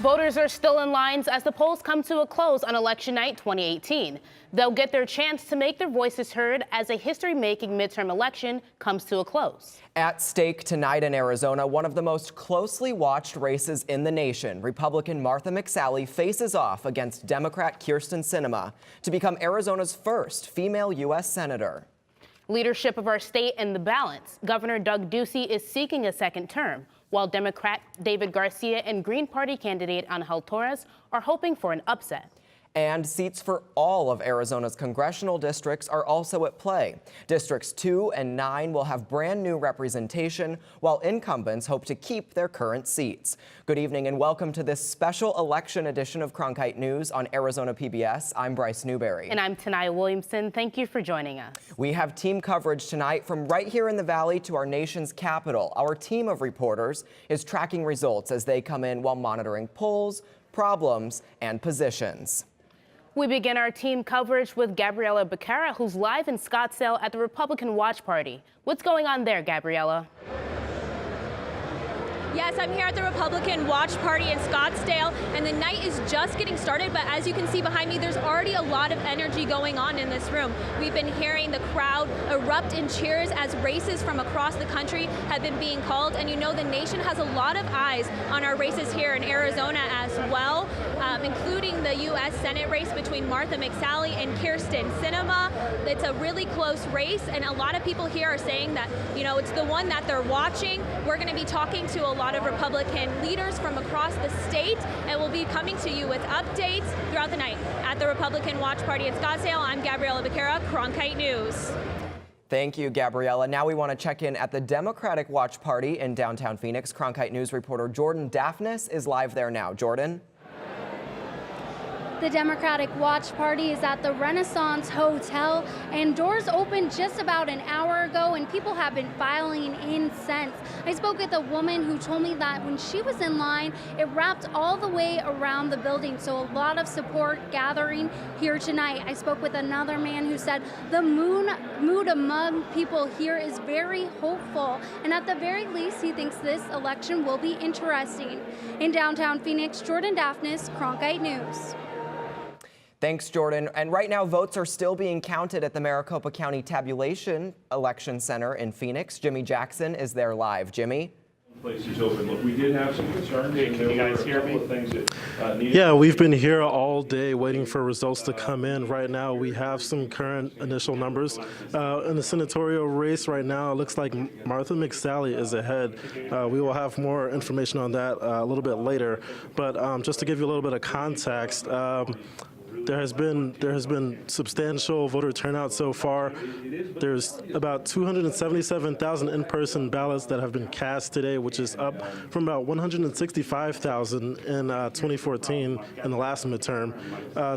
Voters are still in lines as the polls come to a close on election night 2018. They'll get their chance to make their voices heard as a history-making midterm election comes to a close. At stake tonight in Arizona, one of the most closely watched races in the nation, Republican Martha McSally faces off against Democrat Kyrsten Sinema to become Arizona's first female U.S. senator. Leadership of our state in the balance. Governor Doug Ducey is seeking a second term, while Democrat David Garcia and Green Party candidate Angel Torres are hoping for an upset. And seats for all of Arizona's congressional districts are also at play. Districts 2 and 9 will have brand new representation, while incumbents hope to keep their current seats. Good evening and welcome to this special election edition of Cronkite News on Arizona PBS. I'm Bryce Newberry. And I'm Tanaya Williamson. Thank you for joining us. We have team coverage tonight from right here in the Valley to our nation's capital. Our team of reporters is tracking results as they come in while monitoring polls, problems, and positions. We begin our team coverage with Gabriela Becerra, who's live in Scottsdale at the Republican Watch Party. What's going on there, Gabriela? Yes, I'm here at the Republican Watch Party in Scottsdale, and the night is just getting started, but as you can see behind me, there's already a lot of energy going on in this room. We've been hearing the crowd erupt in cheers as races from across the country have been being called, and you know the nation has a lot of eyes on our races here in Arizona as well, including the U.S. Senate race between Martha McSally and Kyrsten Sinema. It's a really close race, and a lot of people here are saying that, you know, it's the one that they're watching. We're going to be talking to a lot of Republican leaders from across the state, and we'll be coming to you with updates throughout the night. At the Republican Watch Party in Scottsdale, I'm Gabriela Becerra, Cronkite News. Thank you, Gabriela. Now we want to check in at the Democratic Watch Party in downtown Phoenix. Cronkite News reporter Jordan Daphnis is live there now. Jordan? The Democratic Watch Party is at the Renaissance Hotel, and doors opened just about an hour ago, and people have been filing in since. I spoke with a woman who told me that when she was in line, it wrapped all the way around the building, so a lot of support gathering here tonight. I spoke with another man who said the mood among people here is very hopeful, and at the very least, he thinks this election will be interesting. In downtown Phoenix, Jordan Daphnis, Cronkite News. Thanks, Jordan. And right now, votes are still being counted at the Maricopa County Tabulation Election Center in Phoenix. Jimmy Jackson is there live. Jimmy? Places open. Look, we did have some concerns. Hey, can you guys hear me? Yeah, we've been here all day waiting for results to come in. Right now, we have some current initial numbers. In the senatorial race right now, it looks like Martha McSally is ahead. We will have more information on that a little bit later. But just to give you a little bit of context, there has been substantial voter turnout so far. There's about 277,000 in-person ballots that have been cast today, which is up from about 165,000 in 2014 in the last midterm.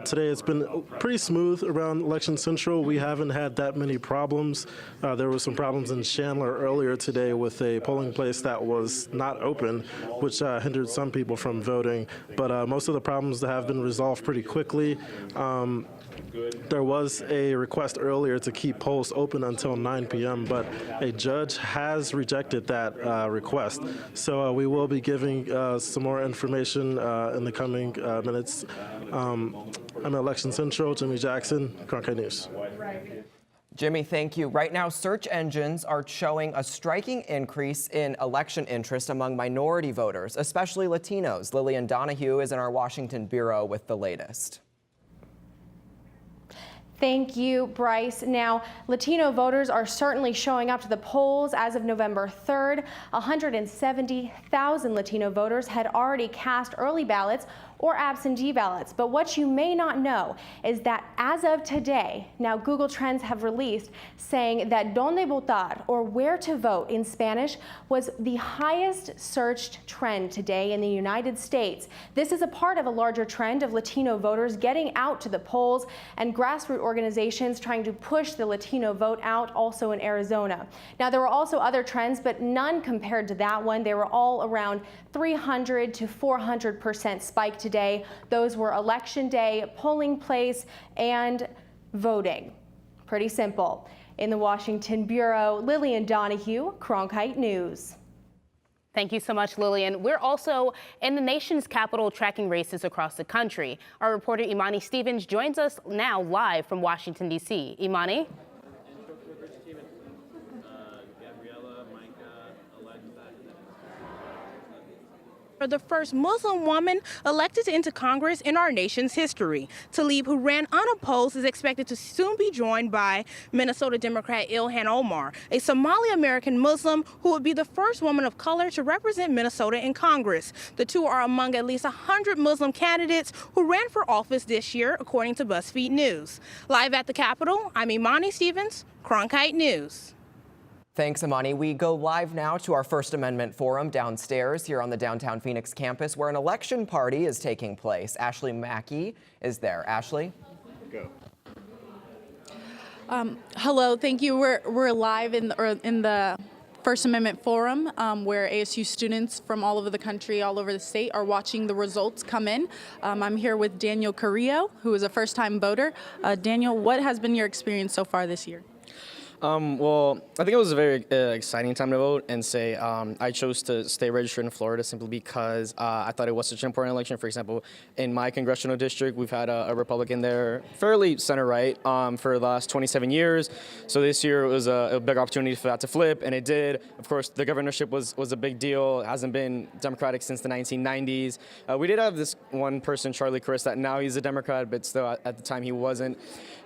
Today it's been pretty smooth around Election Central. We haven't had that many problems. There were some problems in Chandler earlier today with a polling place that was not open, which hindered some people from voting. But most of the problems have been resolved pretty quickly. There was a request earlier to keep polls open until 9 p.m., but a judge has rejected that request. So we will be giving some more information in the coming minutes. I'm at Election Central, Jimmy Jackson, Cronkite News. Jimmy, thank you. Right now, search engines are showing a striking increase in election interest among minority voters, especially Latinos. Lillian Donahue is in our Washington bureau with the latest. Thank you, Bryce. Now, Latino voters are certainly showing up to the polls. As of November 3rd, 170,000 Latino voters had already cast early ballots or absentee ballots. But what you may not know is that as of today, now Google Trends have released saying that donde votar, or where to vote in Spanish, was the highest searched trend today in the United States. This is a part of a larger trend of Latino voters getting out to the polls and grassroots organizations trying to push the Latino vote out also in Arizona. Now, there were also other trends, but none compared to that one. They were all around 300 to 400% spike today. Those were election day, polling place, and voting. Pretty simple. In the Washington bureau, Lillian Donahue, Cronkite News. Thank you so much, Lillian. We're also in the nation's capital tracking races across the country. Our reporter Imani Stevens joins us now live from Washington, D.C. Imani? For the first Muslim woman elected into Congress in our nation's history. Tlaib, who ran unopposed, is expected to soon be joined by Minnesota Democrat Ilhan Omar, a Somali-American Muslim who would be the first woman of color to represent Minnesota in Congress. The two are among at least 100 Muslim candidates who ran for office this year, according to BuzzFeed News. Live at the Capitol, I'm Imani Stevens, Cronkite News. Thanks, Imani. We go live now to our First Amendment Forum downstairs here on the downtown Phoenix campus where an election party is taking place. Ashley Mackey is there. Ashley? Go. Hello, thank you. We're live in the First Amendment Forum where ASU students from all over the country, all over the state are watching the results come in. I'm here with Daniel Carrillo, who is a first-time voter. Daniel, what has been your experience so far this year? Well, I think it was a very exciting time to vote, and say I chose to stay registered in Florida simply because I thought it was such an important election. For example, in my congressional district, we've had a Republican there, fairly center-right, for the last 27 years. So this year it was a big opportunity for that to flip, and it did. Of course, the governorship was a big deal. It hasn't been Democratic since the 1990s. We did have this one person, Charlie Crist, that now he's a Democrat, but still at the time he wasn't.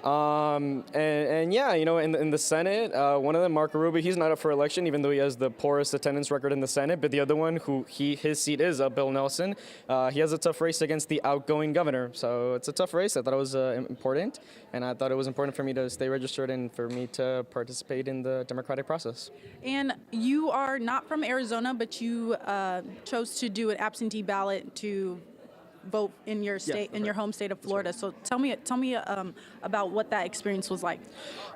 And yeah, you know, in the Senate, one of them, Marco Rubio, he's not up for election, even though he has the poorest attendance record in the Senate. But the other one, his seat is Bill Nelson. He has a tough race against the outgoing governor. So it's a tough race. I thought it was important, and I thought it was important for me to stay registered and for me to participate in the democratic process. And you are not from Arizona, but you chose to do an absentee ballot to vote in your state, in your home state of Florida. So tell me about what that experience was like.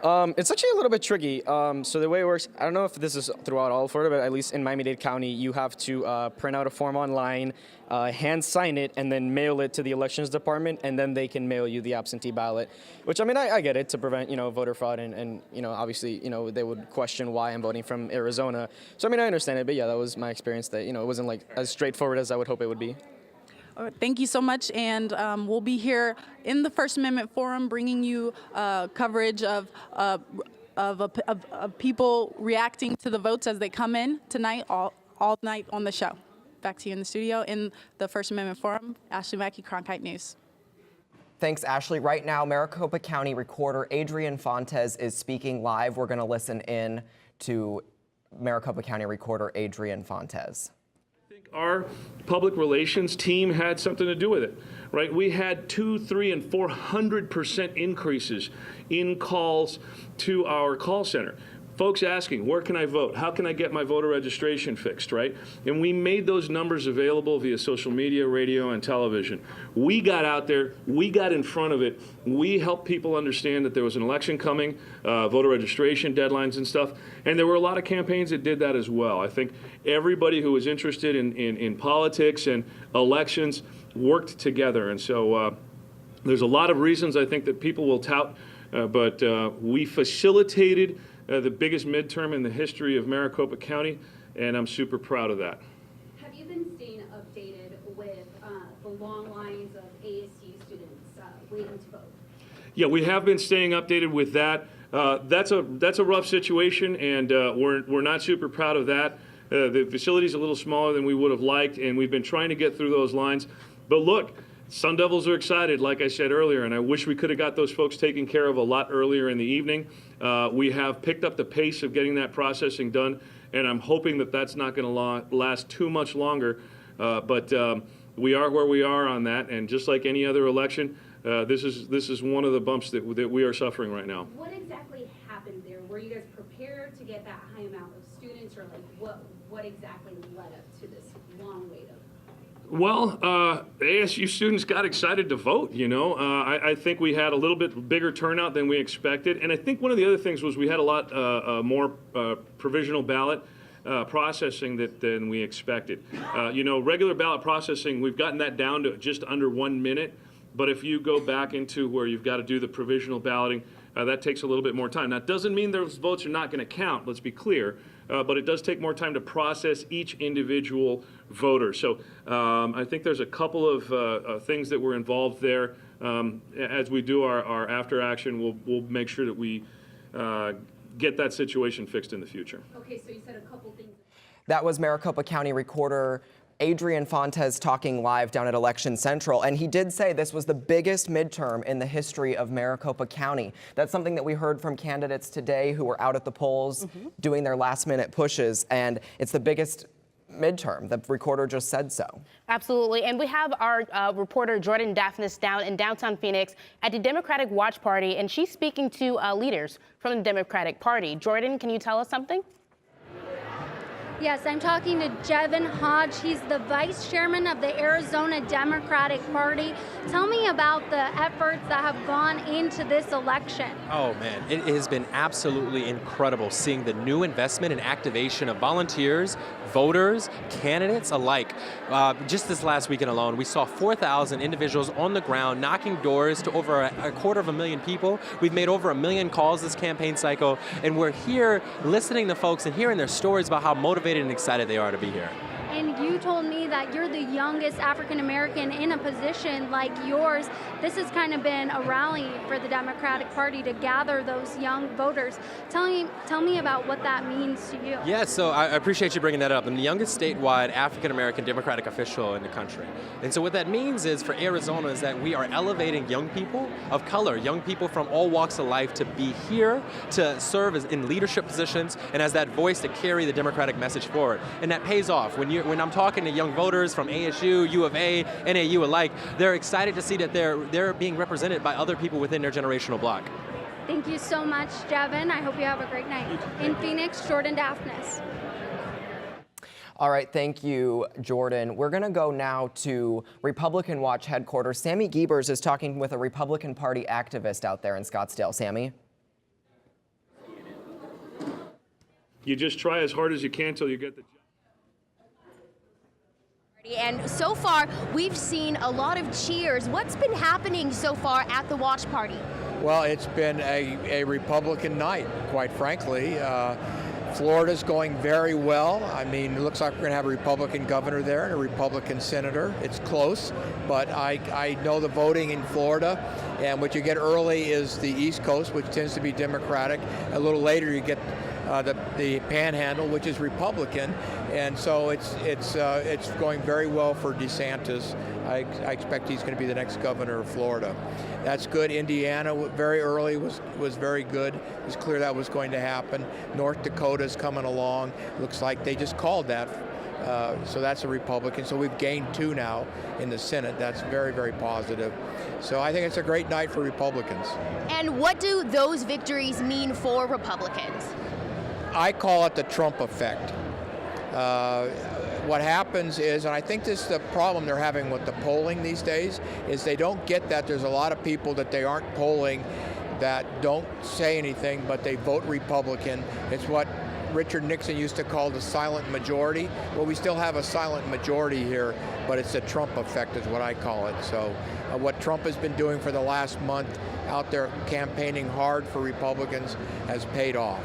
It's actually a little bit tricky. So the way it works, I don't know if this is throughout all of Florida, but at least in Miami-Dade County, you have to print out a form online, hand sign it, and then mail it to the elections department, and then they can mail you the absentee ballot. Which, I mean, I get it, to prevent, voter fraud, and obviously, they would question why I'm voting from Arizona. So I mean, I understand it, but yeah, that was my experience. That it wasn't like as straightforward as I would hope it would be. Thank you so much, and we'll be here in the First Amendment Forum bringing you coverage of people reacting to the votes as they come in tonight, all night on the show. Back to you in the studio in the First Amendment Forum. Ashley Mackey, Cronkite News. Thanks, Ashley. Right now, Maricopa County Recorder Adrian Fontes is speaking live. We're going to listen in to Maricopa County Recorder Adrian Fontes. Our public relations team had something to do with it, right? We had 200%, 300%, and 400% increases in calls to our call center. Folks asking, where can I vote? How can I get my voter registration fixed, right? And we made those numbers available via social media, radio, and television. We got out there, we got in front of it, we helped people understand that there was an election coming, voter registration deadlines and stuff, and there were a lot of campaigns that did that as well. I think everybody who was interested in politics and elections worked together, and so there's a lot of reasons I think that people will tout, but we facilitated the biggest midterm in the history of Maricopa County, and I'm super proud of that. Have you been staying updated with the long lines of ASU students waiting to vote? Yeah, we have been staying updated with that. That's a rough situation, and we're not super proud of that. The facility's a little smaller than we would have liked, and we've been trying to get through those lines. But look, Sun Devils are excited, like I said earlier, and I wish we could have got those folks taken care of a lot earlier in the evening. We have picked up the pace of getting that processing done, and I'm hoping that that's not going to last too much longer. But we are where we are on that, and just like any other election, this is one of the bumps that we are suffering right now. What exactly happened there? Were you guys prepared to get that high amount of students, or like what exactly led up to this long wait of? Well, ASU students got excited to vote, I think we had a little bit bigger turnout than we expected. And I think one of the other things was we had a lot more provisional ballot processing than we expected. Regular ballot processing, we've gotten that down to just under 1 minute. But if you go back into where you've got to do the provisional balloting, that takes a little bit more time. Now, it doesn't mean those votes are not going to count, let's be clear. but it does take more time to process each individual voter. So I think there's a couple of things that were involved there. As we do our after action, we'll make sure that we get that situation fixed in the future. Okay, so you said a couple things. That was Maricopa County Recorder Adrian Fontes talking live down at Election Central, and he did say this was the biggest midterm in the history of Maricopa County. That's something that we heard from candidates today who were out at the polls doing their last-minute pushes, and it's the biggest midterm. The recorder just said so. Absolutely. And we have our reporter Jordan Daphnis down in downtown Phoenix at the Democratic Watch Party, and she's speaking to leaders from the Democratic Party. Jordan, can you tell us something? Yes, I'm talking to Jevin Hodge. He's the vice chairman of the Arizona Democratic Party. Tell me about the efforts that have gone into this election. Oh man, it has been absolutely incredible seeing the new investment and activation of volunteers, voters, candidates alike. Just this last weekend alone, we saw 4,000 individuals on the ground knocking doors to over a 250,000 people. We've made over 1 million calls this campaign cycle, and we're here listening to folks and hearing their stories about how motivated and excited they are to be here. And you told me that you're the youngest African American in a position like yours. This has kind of been a rally for the Democratic Party to gather those young voters. Tell me about what that means to you. Yeah, so I appreciate you bringing that up. I'm the youngest statewide African American Democratic official in the country. And so what that means is for Arizona is that we are elevating young people of color, young people from all walks of life to be here to serve as in leadership positions and as that voice to carry the Democratic message forward. And that pays off. When I'm talking to young voters from ASU, U of A, NAU alike, they're excited to see that they're being represented by other people within their generational bloc. Thank you so much, Jevin. I hope you have a great night. In Phoenix, Jordan Daphnis. All right, thank you, Jordan. We're going to go now to Republican Watch headquarters. Sammy Giebers is talking with a Republican Party activist out there in Scottsdale. Sammy? You just try as hard as you can till you get the job. And so far, we've seen a lot of cheers. What's been happening so far at the watch party? Well, it's been a Republican night, quite frankly. Florida's going very well. I mean, it looks like we're going to have a Republican governor there and a Republican senator. It's close, but I know the voting in Florida, and what you get early is the East Coast, which tends to be Democratic. A little later, you get the Panhandle, which is Republican, and so it's going very well for DeSantis. I expect he's going to be the next governor of Florida. That's good. Indiana, very early, was very good. It was clear that was going to happen. North Dakota's coming along. Looks like they just called that. So that's a Republican. So we've gained 2 now in the Senate. That's very, very positive. So I think it's a great night for Republicans. And what do those victories mean for Republicans? I call it the Trump effect. What happens is, and I think this is the problem they're having with the polling these days, is they don't get that there's a lot of people that they aren't polling that don't say anything, but they vote Republican. It's what Richard Nixon used to call the silent majority. Well, we still have a silent majority here, but it's the Trump effect is what I call it. So what Trump has been doing for the last month out there campaigning hard for Republicans has paid off.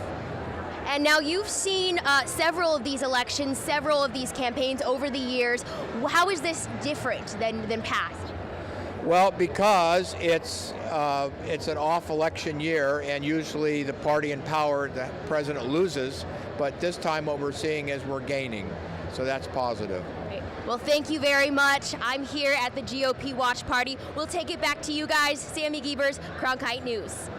And now you've seen several of these elections, several of these campaigns over the years. How is this different than past? Well, because it's an off-election year, and usually the party in power, the president, loses. But this time what we're seeing is we're gaining. So that's positive. Great. Well, thank you very much. I'm here at the GOP Watch Party. We'll take it back to you guys. Sammy Giebers, Cronkite News.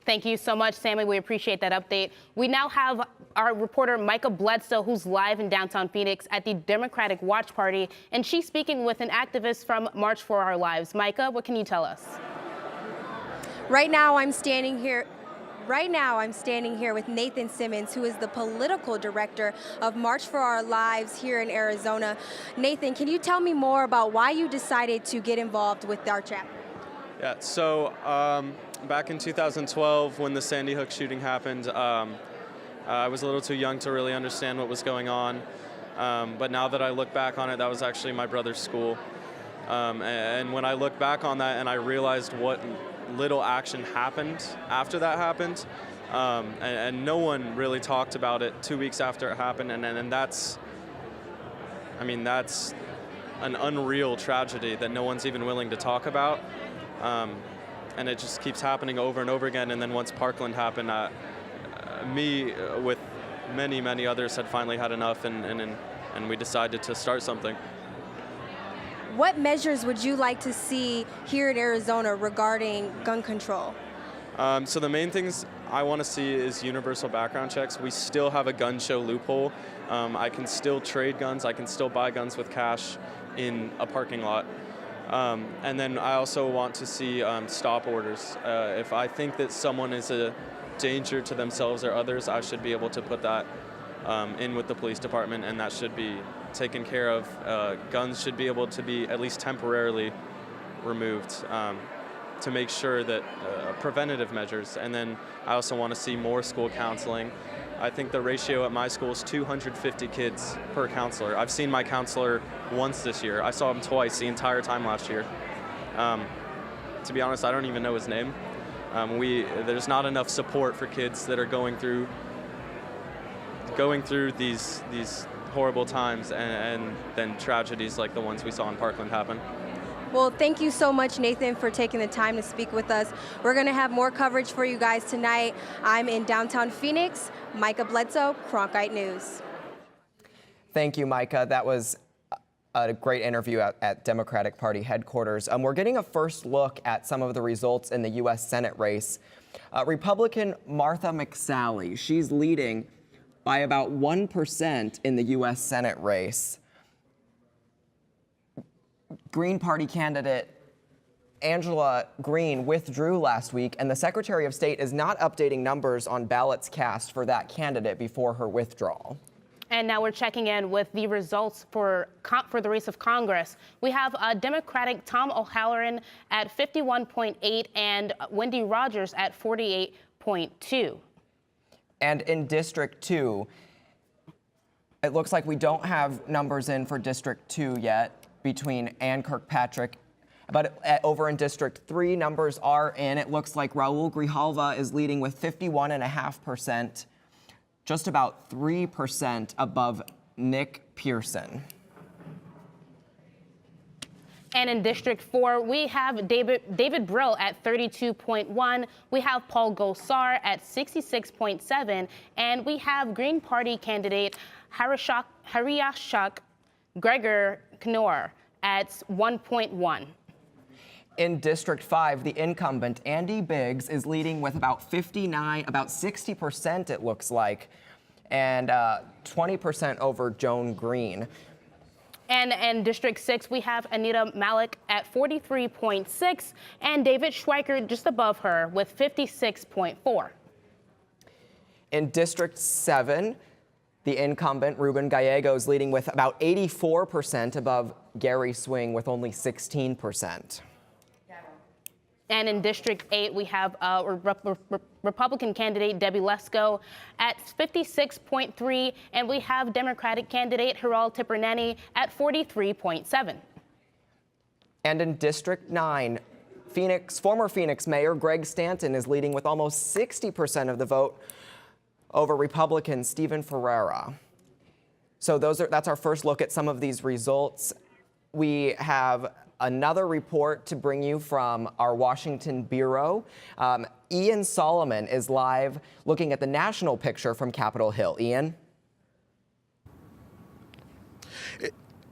Thank you so much, Sammy. We appreciate that update. We now have our reporter, Micah Bledsoe, who's live in downtown Phoenix at the Democratic Watch Party, and she's speaking with an activist from March for Our Lives. Micah, what can you tell us? Right now, I'm standing here with Nathan Simmons, who is the political director of March for Our Lives here in Arizona. Nathan, can you tell me more about why you decided to get involved with our chapter? Yeah, so back in 2012, when the Sandy Hook shooting happened, I was a little too young to really understand what was going on. But now that I look back on it, that was actually my brother's school. And when I look back on that and I realized what little action happened after that happened. And no one really talked about it 2 weeks after it happened. And that's, I mean, that's an unreal tragedy that no one's even willing to talk about. And it just keeps happening over and over again. And then once Parkland happened, me, with many, many others, had finally had enough, and we decided to start something. What measures would you like to see here in Arizona regarding gun control? So the main things I want to see is universal background checks. We still have a gun show loophole. I can still trade guns. I can still buy guns with cash in a parking lot. And then I also want to see stop orders. If I think that someone is a danger to themselves or others, I should be able to put that in with the police department, and that should be taken care of. Guns should be able to be at least temporarily removed to make sure that preventative measures. And then I also want to see more school counseling. I think the ratio at my school is 250 kids per counselor. I've seen my counselor once this year. I saw him twice the entire time last year. To be honest, I don't even know his name. There's not enough support for kids that are going through these horrible times, and then tragedies like the ones we saw in Parkland happen. Well, thank you so much, Nathan, for taking the time to speak with us. We're going to have more coverage for you guys tonight. I'm in downtown Phoenix. Micah Bledsoe, Cronkite News. Thank you, Micah. That was a great interview at Democratic Party headquarters. We're getting a first look at some of the results in the U.S. Senate race. Republican Martha McSally, she's leading by about 1% in the U.S. Senate race. Green Party candidate Angela Green withdrew last week, and the Secretary of State is not updating numbers on ballots cast for that candidate before her withdrawal. And now we're checking in with the results for the race of Congress. We have Democratic Tom O'Halloran at 51.8 and Wendy Rogers at 48.2. And in District 2, it looks like we don't have numbers in for District 2 yet between Ann Kirkpatrick. But over in District 3, numbers are in. It looks like Raul Grijalva is leading with 51.5%, just about 3% above Nick Pearson. And in District 4, we have David Brill at 32.1. We have Paul Gosar at 66.7. And we have Green Party candidate Hariashak Gregor Knorr at 1.1. In District 5, the incumbent Andy Biggs is leading with about 60% it looks like, and 20% over Joan Green. And in District 6, we have Anita Malik at 43.6 and David Schweiker just above her with 56.4. In District 7, the incumbent Ruben Gallego is leading with about 84% above Gary Swing with only 16%. And in District 8, we have Republican candidate Debbie Lesko at 56.3, and we have Democratic candidate Hiral Tipirneni at 43.7. And in District 9, former Phoenix Mayor Greg Stanton is leading with almost 60% of the vote over Republican Stephen Ferreira. So that's our first look at some of these results. We have another report to bring you from our Washington bureau. Ian Solomon is live looking at the national picture from Capitol Hill. Ian?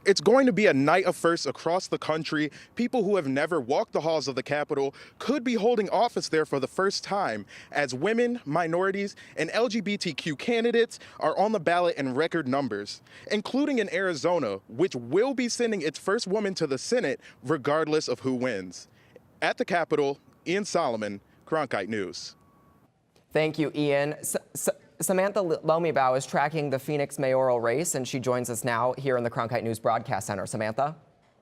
It's going to be a night of firsts across the country. People who have never walked the halls of the Capitol could be holding office there for the first time, as women, minorities, and LGBTQ candidates are on the ballot in record numbers, including in Arizona, which will be sending its first woman to the Senate regardless of who wins. At the Capitol, Ian Solomon, Cronkite News. Thank you, Ian. Samantha Lomibau is tracking the Phoenix mayoral race, and she joins us now here in the Cronkite News Broadcast Center. Samantha?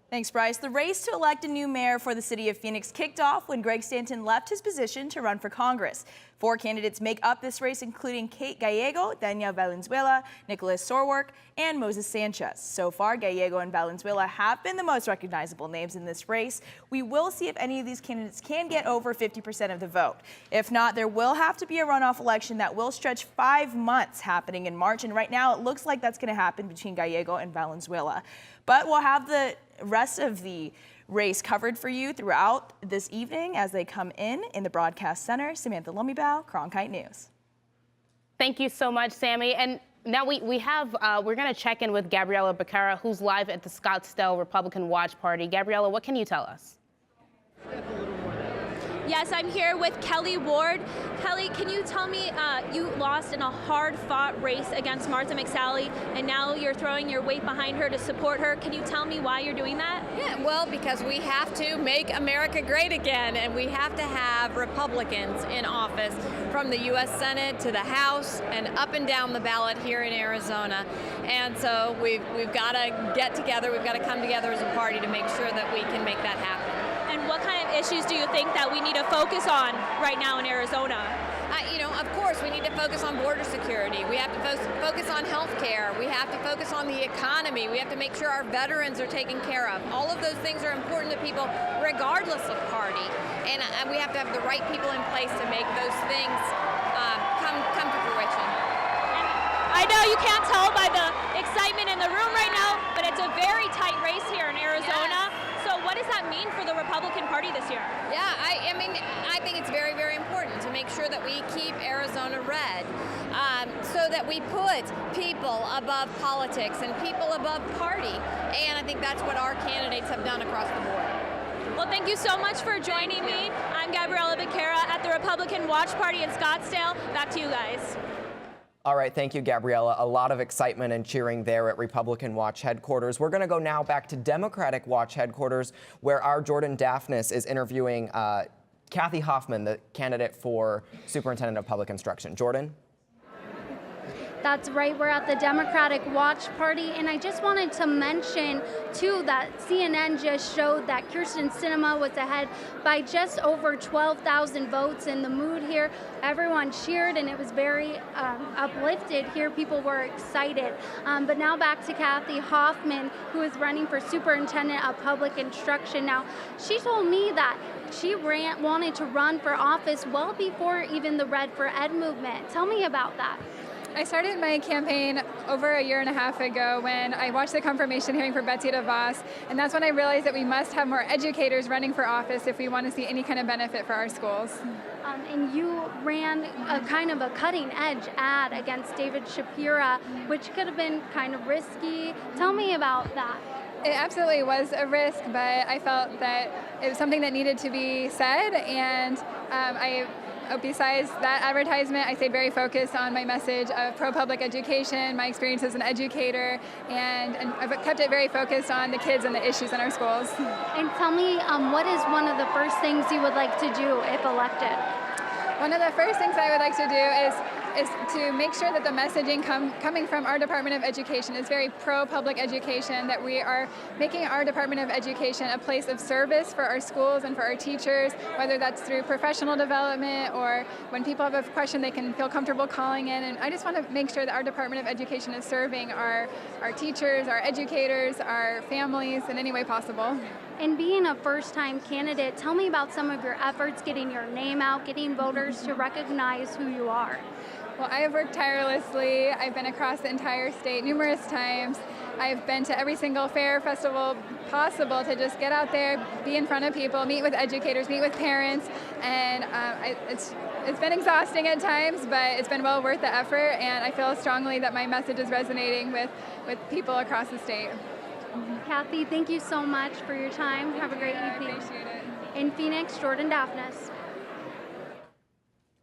Thanks, Bryce. The race to elect a new mayor for the city of Phoenix kicked off when Greg Stanton left his position to run for Congress. 4 candidates make up this race, including Kate Gallego, Daniel Valenzuela, Nicholas Sorwork, and Moses Sanchez. So far, Gallego and Valenzuela have been the most recognizable names in this race. We will see if any of these candidates can get over 50% of the vote. If not, there will have to be a runoff election that will stretch 5 months, happening in March. And right now, it looks like that's going to happen between Gallego and Valenzuela. But we'll have the rest of the race covered for you throughout this evening as they come in the broadcast center. Samantha Lumibao, Cronkite News. Thank you so much, Sammy. And now we're going to check in with Gabriela Becerra, who's live at the Scottsdale Republican Watch Party. Gabriela, what can you tell us? Yes, I'm here with Kelly Ward. Kelly, can you tell me, you lost in a hard-fought race against Martha McSally, and now you're throwing your weight behind her to support her. Can you tell me why you're doing that? Yeah, well, because we have to make America great again, and we have to have Republicans in office from the U.S. Senate to the House and up and down the ballot here in Arizona. And so we've got to get together, we've got to come together as a party to make sure that we can make that happen. And what kind of issues do you think that we need to focus on right now in Arizona? Of course, we need to focus on border security. We have to focus on health care. We have to focus on the economy. We have to make sure our veterans are taken care of. All of those things are important to people regardless of party. And we have to have the right people in place to make those things come to fruition. And I know you can't tell by the excitement in the room right now, but it's a very tight race here in Arizona. Yes. So what does that mean for the Republican Party this year? Yeah, I think it's very, very important to make sure that we keep Arizona red, so that we put people above politics and people above party. And I think that's what our candidates have done across the board. Well, thank you so much for joining me. I'm Gabriela Becerra at the Republican Watch Party in Scottsdale. Back to you guys. All right, thank you, Gabriela. A lot of excitement and cheering there at Republican Watch headquarters. We're going to go now back to Democratic Watch headquarters, where our Jordan Daphnis is interviewing Kathy Hoffman, the candidate for Superintendent of Public Instruction. Jordan? That's right, we're at the Democratic Watch Party, and I just wanted to mention, too, that CNN just showed that Kyrsten Sinema was ahead by just over 12,000 votes, and the mood here, everyone cheered, and it was very uplifted here. People were excited. But now back to Kathy Hoffman, who is running for Superintendent of Public Instruction. Now, she told me that she wanted to run for office well before even the Red for Ed movement. Tell me about that. I started my campaign over a year and a half ago when I watched the confirmation hearing for Betsy DeVos, and that's when I realized that we must have more educators running for office if we want to see any kind of benefit for our schools. And you ran a kind of a cutting-edge ad against David Shapira, which could have been kind of risky. Tell me about that. It absolutely was a risk, but I felt that it was something that needed to be said, and besides that advertisement, I stayed very focused on my message of pro-public education, my experience as an educator, and I've kept it very focused on the kids and the issues in our schools. And tell me, what is one of the first things you would like to do if elected? One of the first things I would like to do is to make sure that the messaging coming from our Department of Education is very pro-public education, that we are making our Department of Education a place of service for our schools and for our teachers, whether that's through professional development or when people have a question they can feel comfortable calling in. And I just want to make sure that our Department of Education is serving our teachers, our educators, our families in any way possible. And being a first-time candidate, tell me about some of your efforts getting your name out, getting voters to recognize who you are. Well, I have worked tirelessly. I've been across the entire state numerous times. I've been to every single fair, festival possible to just get out there, be in front of people, meet with educators, meet with parents, and it's been exhausting at times, but it's been well worth the effort, and I feel strongly that my message is resonating with people across the state. Kathy, thank you so much for your time. Have a great evening. I appreciate it. In Phoenix, Jordan Daphnis.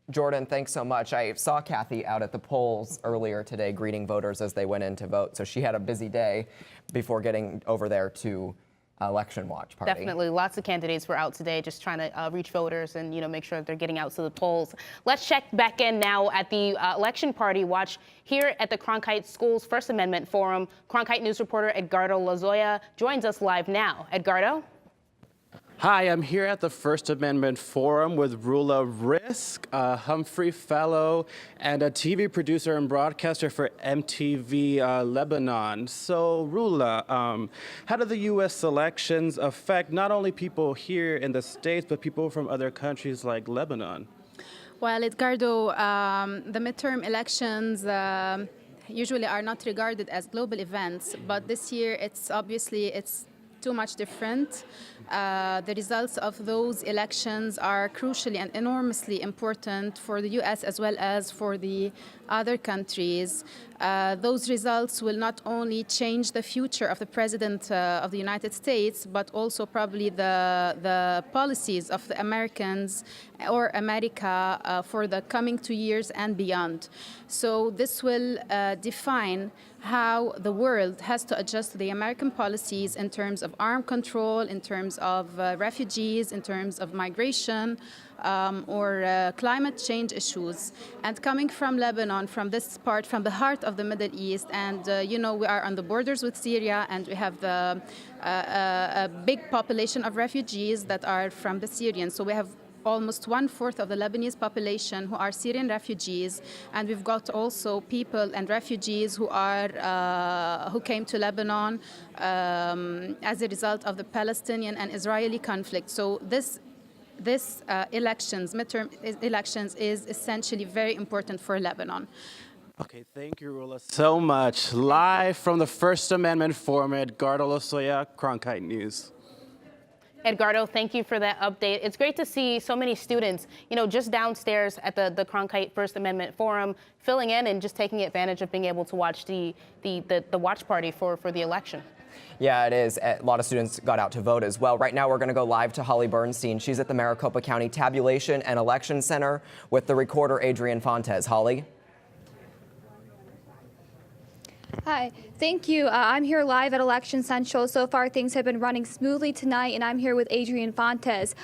Jordan, thanks so much. I saw Kathy out at the polls earlier today greeting voters as they went in to vote. So she had a busy day before getting over there to election watch party. Definitely. Lots of candidates were out today just trying to reach voters and, make sure that they're getting out to the polls. Let's check back in now at the election party watch here at the Cronkite Schools First Amendment Forum. Cronkite News reporter Edgardo Lozoya joins us live now. Edgardo? Hi, I'm here at the First Amendment Forum with Rula Risk, a Humphrey Fellow and a TV producer and broadcaster for MTV Lebanon. So, Rula, how do the U.S. elections affect not only people here in the States, but people from other countries like Lebanon? Well, Edgardo, the midterm elections usually are not regarded as global events, but this year it's too much different. The results of those elections are crucially and enormously important for the U.S. as well as for the other countries. Those results will not only change the future of the President of the United States, but also probably the policies of the Americans or America for the coming 2 years and beyond. So this will define how the world has to adjust to the American policies in terms of armed control, in terms of refugees, in terms of migration, or climate change issues. And coming from Lebanon, from this part, from the heart of the Middle East, and we are on the borders with Syria, and we have a big population of refugees that are from the Syrians. So we have almost 1/4 of the Lebanese population who are Syrian refugees, and we've got also people and refugees who came to Lebanon as a result of the Palestinian and Israeli conflict. So this midterm elections, is essentially very important for Lebanon. Okay, thank you, Rula, so much. Live from the First Amendment Forum, Edgardo Lozoya, Cronkite News. Edgardo, thank you for that update. It's great to see so many students, just downstairs at the Cronkite First Amendment Forum, filling in and just taking advantage of being able to watch the watch party for the election. Yeah, it is. A lot of students got out to vote as well. Right now, we're going to go live to Holly Bernstein. She's at the Maricopa County Tabulation and Election Center with the recorder Adrian Fontes. Holly? Hi, thank you. I'm here live at Election Central. So far, things have been running smoothly tonight, and I'm here with Adrian Fontes.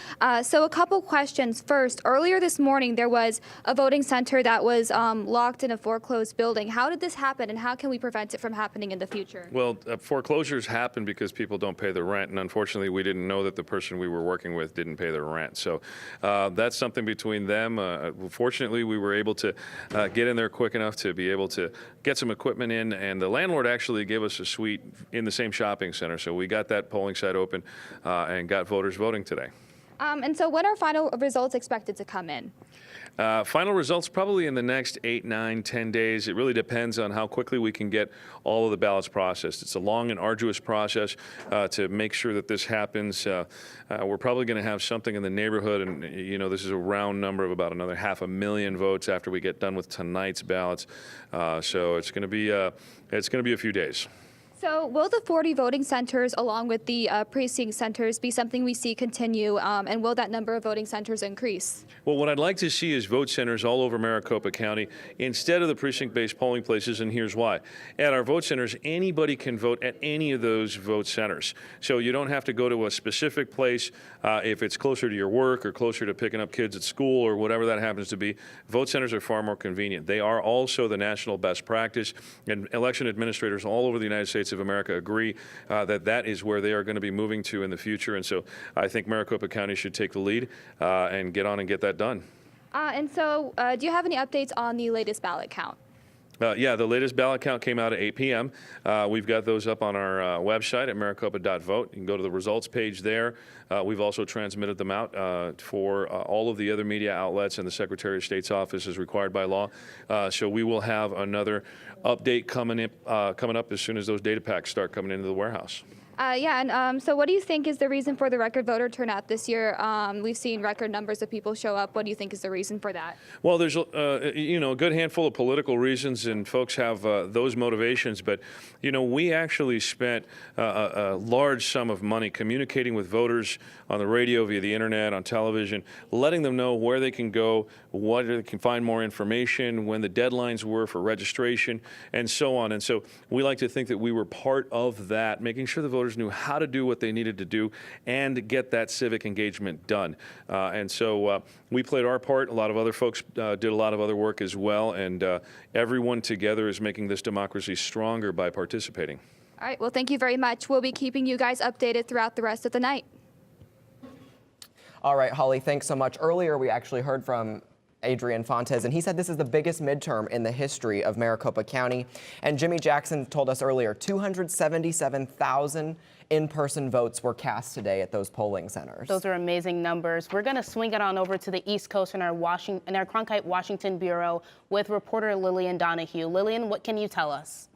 So a couple questions. First, earlier this morning, there was a voting center that was locked in a foreclosed building. How did this happen, and how can we prevent it from happening in the future? Well, foreclosures happen because people don't pay their rent, and unfortunately, we didn't know that the person we were working with didn't pay their rent. So that's something between them. Fortunately, we were able to get in there quick enough to be able to get some equipment in, and the landlord actually gave us a suite in the same shopping center. So we got that polling site open and got voters voting today. And so when are final results expected to come in? Final results probably in the next 8, 9, 10 days. It really depends on how quickly we can get all of the ballots processed. It's a long and arduous process to make sure that this happens. We're probably going to have something in the neighborhood, and this is a round number of about another 500,000 votes after we get done with tonight's ballots. So it's going to be a few days. So will the 40 voting centers along with the precinct centers be something we see continue, and will that number of voting centers increase? Well, what I'd like to see is vote centers all over Maricopa County instead of the precinct-based polling places, and here's why. At our vote centers, anybody can vote at any of those vote centers. So you don't have to go to a specific place if it's closer to your work or closer to picking up kids at school or whatever that happens to be. Vote centers are far more convenient. They are also the national best practice, and election administrators all over the United States of America agree that is where they are going to be moving to in the future. And so I think Maricopa County should take the lead and get on and get that done. And so do you have any updates on the latest ballot count? Yeah, the latest ballot count came out at 8 p.m. We've got those up on our website at maricopa.vote. You can go to the results page there. We've also transmitted them out for all of the other media outlets and the Secretary of State's office as required by law. So we will have another update coming up as soon as those data packs start coming into the warehouse. So what do you think is the reason for the record voter turnout this year? We've seen record numbers of people show up. What do you think is the reason for that? Well, there's a good handful of political reasons, and folks have those motivations. But we actually spent a large sum of money communicating with voters on the radio, via the internet, on television, letting them know where they can go, what they can find more information, when the deadlines were for registration, and so on. And so we like to think that we were part of that, making sure the voters voters knew how to do what they needed to do and get that civic engagement done. And so we played our part. A lot of other folks did a lot of other work as well, and everyone together is making this democracy stronger by participating. All right, well, thank you very much. We'll be keeping you guys updated throughout the rest of the night. All right, Holly, thanks so much. Earlier, we actually heard from Adrian Fontes, and he said this is the biggest midterm in the history of Maricopa County. And Jimmy Jackson told us earlier, 277,000 in-person votes were cast today at those polling centers. Those are amazing numbers. We're going to swing it on over to the East Coast in our Cronkite, Washington bureau with reporter Lillian Donahue. Lillian, what can you tell us?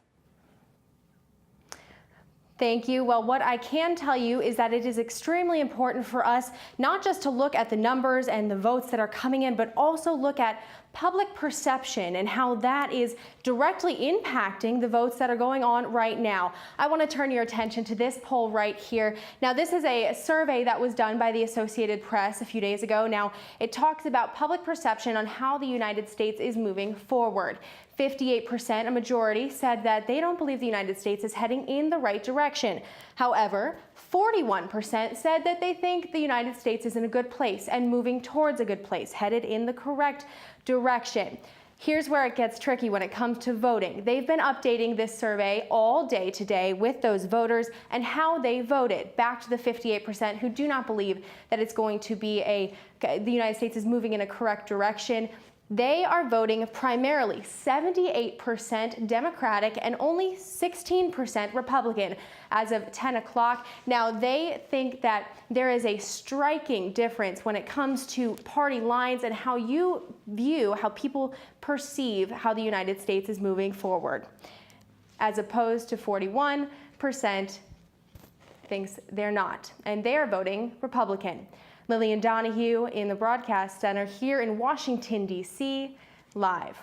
Thank you. Well, what I can tell you is that it is extremely important for us not just to look at the numbers and the votes that are coming in, but also look at public perception and how that is directly impacting the votes that are going on right now. I want to turn your attention to this poll right here. Now, this is a survey that was done by the Associated Press a few days ago. Now, it talks about public perception on how the United States is moving forward. 58%, a majority, said that they don't believe the United States is heading in the right direction. However, 41% said that they think the United States is in a good place and moving towards a good place, headed in the correct direction. Here's where it gets tricky when it comes to voting. They've been updating this survey all day today with those voters and how they voted. Back to the 58% who do not believe that it's going to be the United States is moving in a correct direction. They are voting primarily 78% Democratic and only 16% Republican as of 10 o'clock. Now, they think that there is a striking difference when it comes to party lines and how you view, how people perceive how the United States is moving forward, as opposed to 41% thinks they're not, and they are voting Republican. Lillian Donahue in the Broadcast Center here in Washington, D.C., live.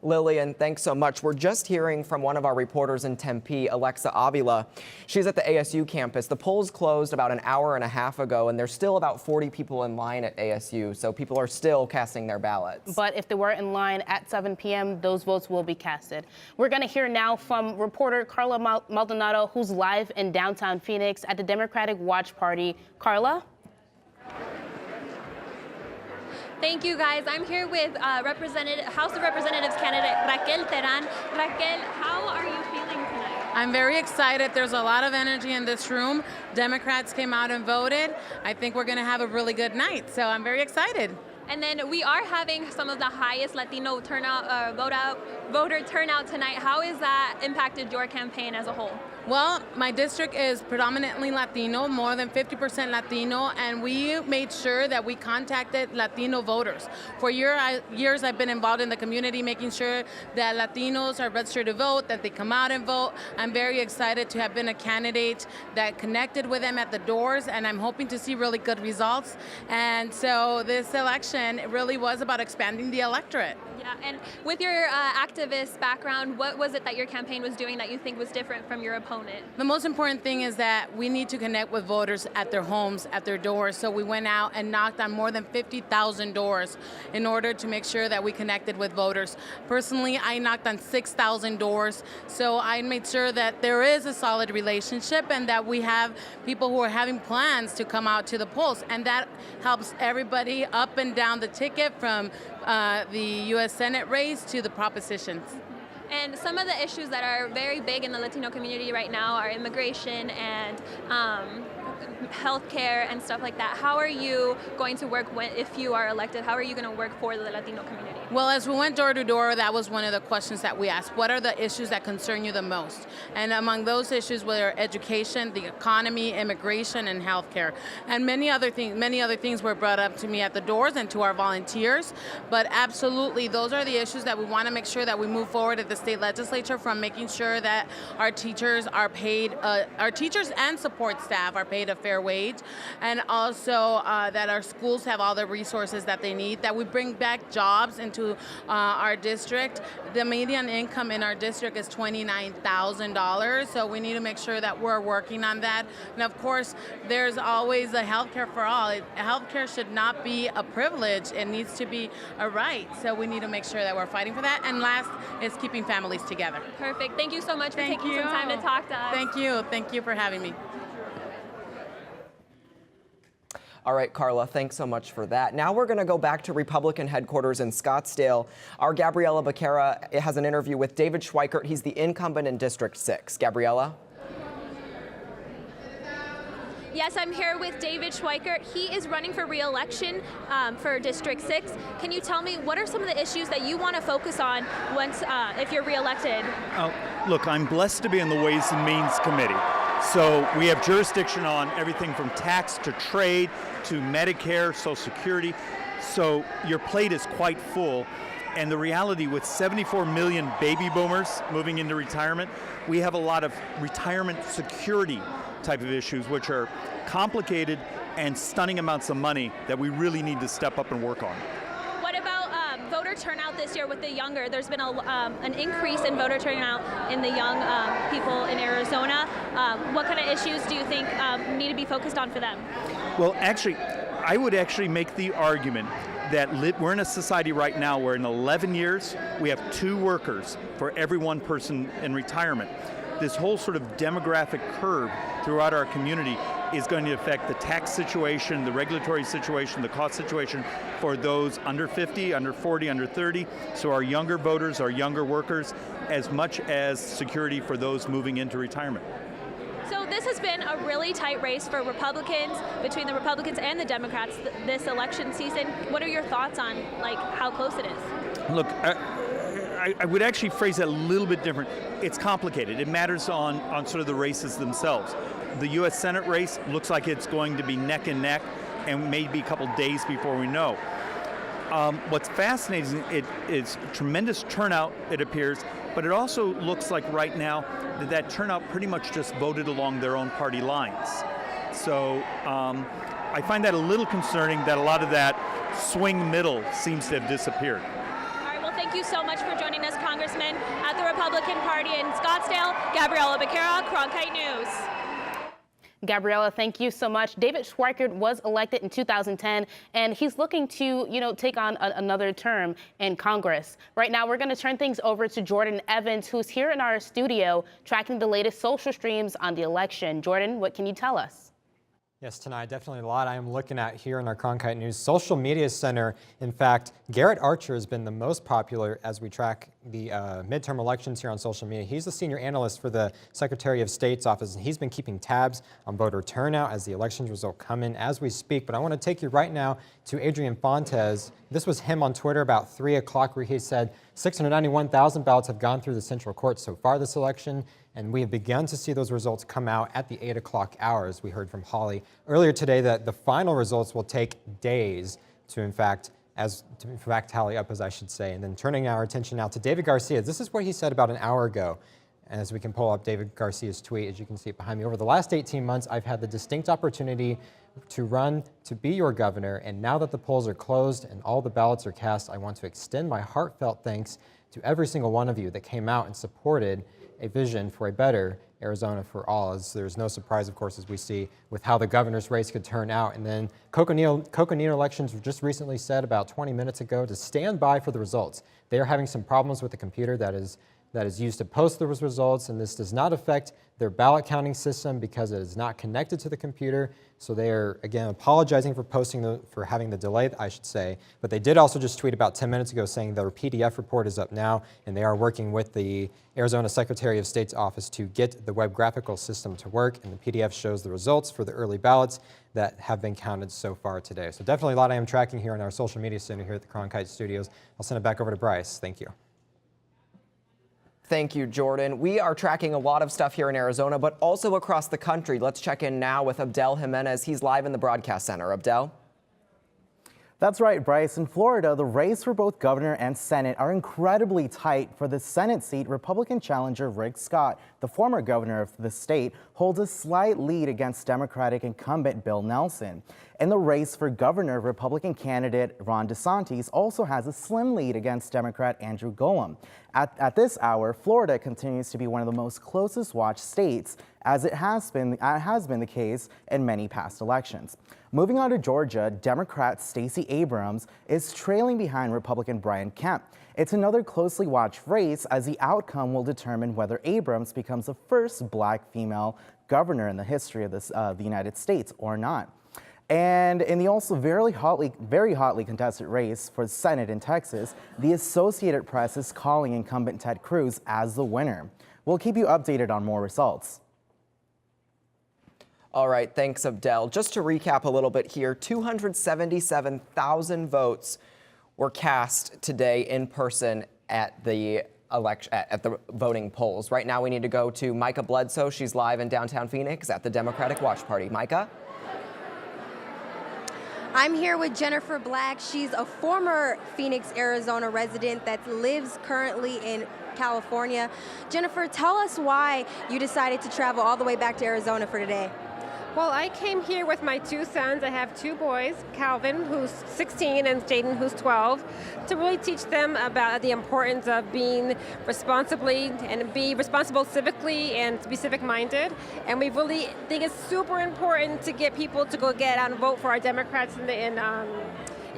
Lillian, thanks so much. We're just hearing from one of our reporters in Tempe, Alexa Avila. She's at the ASU campus. The polls closed about an hour and a half ago, and there's still about 40 people in line at ASU, so people are still casting their ballots. But if they were in line at 7 p.m., those votes will be casted. We're going to hear now from reporter Carla Maldonado, who's live in downtown Phoenix at the Democratic Watch Party. Carla? Thank you, guys. I'm here with House of Representatives candidate Raquel Terán. Raquel, how are you feeling tonight? I'm very excited. There's a lot of energy in this room. Democrats came out and voted. I think we're going to have a really good night, so I'm very excited. And then we are having some of the highest Latino turnout, voter turnout tonight. How has that impacted your campaign as a whole? Well, my district is predominantly Latino, more than 50% Latino, and we made sure that we contacted Latino voters. For years, I've been involved in the community, making sure that Latinos are registered to vote, that they come out and vote. I'm very excited to have been a candidate that connected with them at the doors, and I'm hoping to see really good results. And so this election really was about expanding the electorate. Yeah, and with your activist background, what was it that your campaign was doing that you think was different from your opponent? The most important thing is that we need to connect with voters at their homes, at their doors. So we went out and knocked on more than 50,000 doors in order to make sure that we connected with voters. Personally, I knocked on 6,000 doors. So I made sure that there is a solid relationship and that we have people who are having plans to come out to the polls. And that helps everybody up and down the ticket from the U.S. Senate race to the propositions. And some of the issues that are very big in the Latino community right now are immigration and healthcare and stuff like that. How are you going to work if you are elected? How are you going to work for the Latino community? Well, as we went door to door, that was one of the questions that we asked. What are the issues that concern you the most? And among those issues were education, the economy, immigration, and healthcare. And many other things were brought up to me at the doors and to our volunteers. But absolutely, those are the issues that we want to make sure that we move forward at the state legislature, from making sure that our teachers are paid, our teachers and support staff are paid a fair wage, and also that our schools have all the resources that they need, that we bring back jobs into our district. The median income in our district is $29,000, so we need to make sure that we're working on that. And of course, there's always a healthcare for all. Healthcare should not be a privilege. It needs to be a right. So we need to make sure that we're fighting for that. And last is keeping families together. Perfect. Thank you so much for taking some time to talk to us. Thank you. Thank you for having me. All right, Carla, thanks so much for that. Now we're going to go back to Republican headquarters in Scottsdale. Our Gabriela Becerra has an interview with David Schweikert. He's the incumbent in District 6. Gabriela? Yes, I'm here with David Schweikert. He is running for re-election for District 6. Can you tell me what are some of the issues that you want to focus on once, if you're re-elected? Look, I'm blessed to be on the Ways and Means Committee. So we have jurisdiction on everything from tax to trade to Medicare, Social Security. So your plate is quite full. And the reality, with 74 million baby boomers moving into retirement, we have a lot of retirement security type of issues, which are complicated and stunning amounts of money that we really need to step up and work on. What about voter turnout this year with the younger? There's been an increase in voter turnout in the young people in Arizona. What kind of issues do you think need to be focused on for them? Well, actually, I would actually make the argument that we're in a society right now where in 11 years, we have 2 workers for every 1 person in retirement. This whole sort of demographic curve throughout our community is going to affect the tax situation, the regulatory situation, the cost situation for those under 50, under 40, under 30. So our younger voters, our younger workers, as much as security for those moving into retirement. So this has been a really tight race for Republicans, between the Republicans and the Democrats this election season. What are your thoughts on how close it is? Look, I would actually phrase it a little bit different. It's complicated. It matters on sort of the races themselves. The U.S. Senate race looks like it's going to be neck and neck, and maybe a couple days before we know. What's fascinating is tremendous turnout, it appears, but it also looks like right now that turnout pretty much just voted along their own party lines. So I find that a little concerning that a lot of that swing middle seems to have disappeared. Thank you so much for joining us, Congressman. At the Republican Party in Scottsdale, Gabriela Becerra, Cronkite News. Gabriela, thank you so much. David Schweikert was elected in 2010, and he's looking to, take on another term in Congress. Right now, we're going to turn things over to Jordan Evans, who's here in our studio tracking the latest social streams on the election. Jordan, what can you tell us? Yes, tonight, definitely a lot I am looking at here in our Cronkite News Social Media Center. In fact, Garrett Archer has been the most popular as we track the midterm elections here on social media. He's the senior analyst for the Secretary of State's office, and he's been keeping tabs on voter turnout as the election results come in as we speak. But I want to take you right now to Adrian Fontes. This was him on Twitter about 3 o'clock, where he said 691,000 ballots have gone through the Central Court so far this election, and we have begun to see those results come out at the 8 o'clock hour, as we heard from Holly earlier today, that the final results will take days to, in fact, tally up, as I should say. And then turning our attention now to David Garcia. This is what he said about an hour ago. And as we can pull up David Garcia's tweet, as you can see it behind me, over the last 18 months, I've had the distinct opportunity to run to be your governor. And now that the polls are closed and all the ballots are cast, I want to extend my heartfelt thanks to every single one of you that came out and supported a vision for a better Arizona for all. As there's no surprise, of course, as we see with how the governor's race could turn out. And then Coconino Elections just recently said about 20 minutes ago to stand by for the results. They are having some problems with the computer that is used to post those results, and this does not affect their ballot counting system because it is not connected to the computer. So they are, again, apologizing for having the delay, I should say. But they did also just tweet about 10 minutes ago saying their PDF report is up now, and they are working with the Arizona Secretary of State's office to get the web graphical system to work, and the PDF shows the results for the early ballots that have been counted so far today. So definitely a lot I am tracking here in our social media center here at the Cronkite Studios. I'll send it back over to Bryce. Thank you. Thank you, Jordan. We are tracking a lot of stuff here in Arizona, but also across the country. Let's check in now with Abdel Jimenez. He's live in the broadcast center. Abdel? That's right, Bryce. In Florida, the race for both governor and Senate are incredibly tight. For the Senate seat, Republican challenger Rick Scott, the former governor of the state, holds a slight lead against Democratic incumbent Bill Nelson. In the race for governor, Republican candidate Ron DeSantis also has a slim lead against Democrat Andrew Gillum. At this hour, Florida continues to be one of the most closest watched states, as it has been the case in many past elections. Moving on to Georgia, Democrat Stacey Abrams is trailing behind Republican Brian Kemp. It's another closely watched race, as the outcome will determine whether Abrams becomes the first black female governor in the history of the United States or not. And in the also very hotly contested race for the Senate in Texas, the Associated Press is calling incumbent Ted Cruz as the winner. We'll keep you updated on more results. All right, thanks, Abdel. Just to recap a little bit here, 277,000 votes were cast today in person at the voting polls. Right now, we need to go to Micah Bledsoe. She's live in downtown Phoenix at the Democratic Watch Party. Micah? I'm here with Jennifer Black. She's a former Phoenix, Arizona resident that lives currently in California. Jennifer, tell us why you decided to travel all the way back to Arizona for today. Well, I came here with my two sons. I have two boys, Calvin, who's 16, and Jaden, who's 12, to really teach them about the importance of being responsibly and be responsible civically and to be civic-minded. And we really think it's super important to get people to go get out and vote for our Democrats in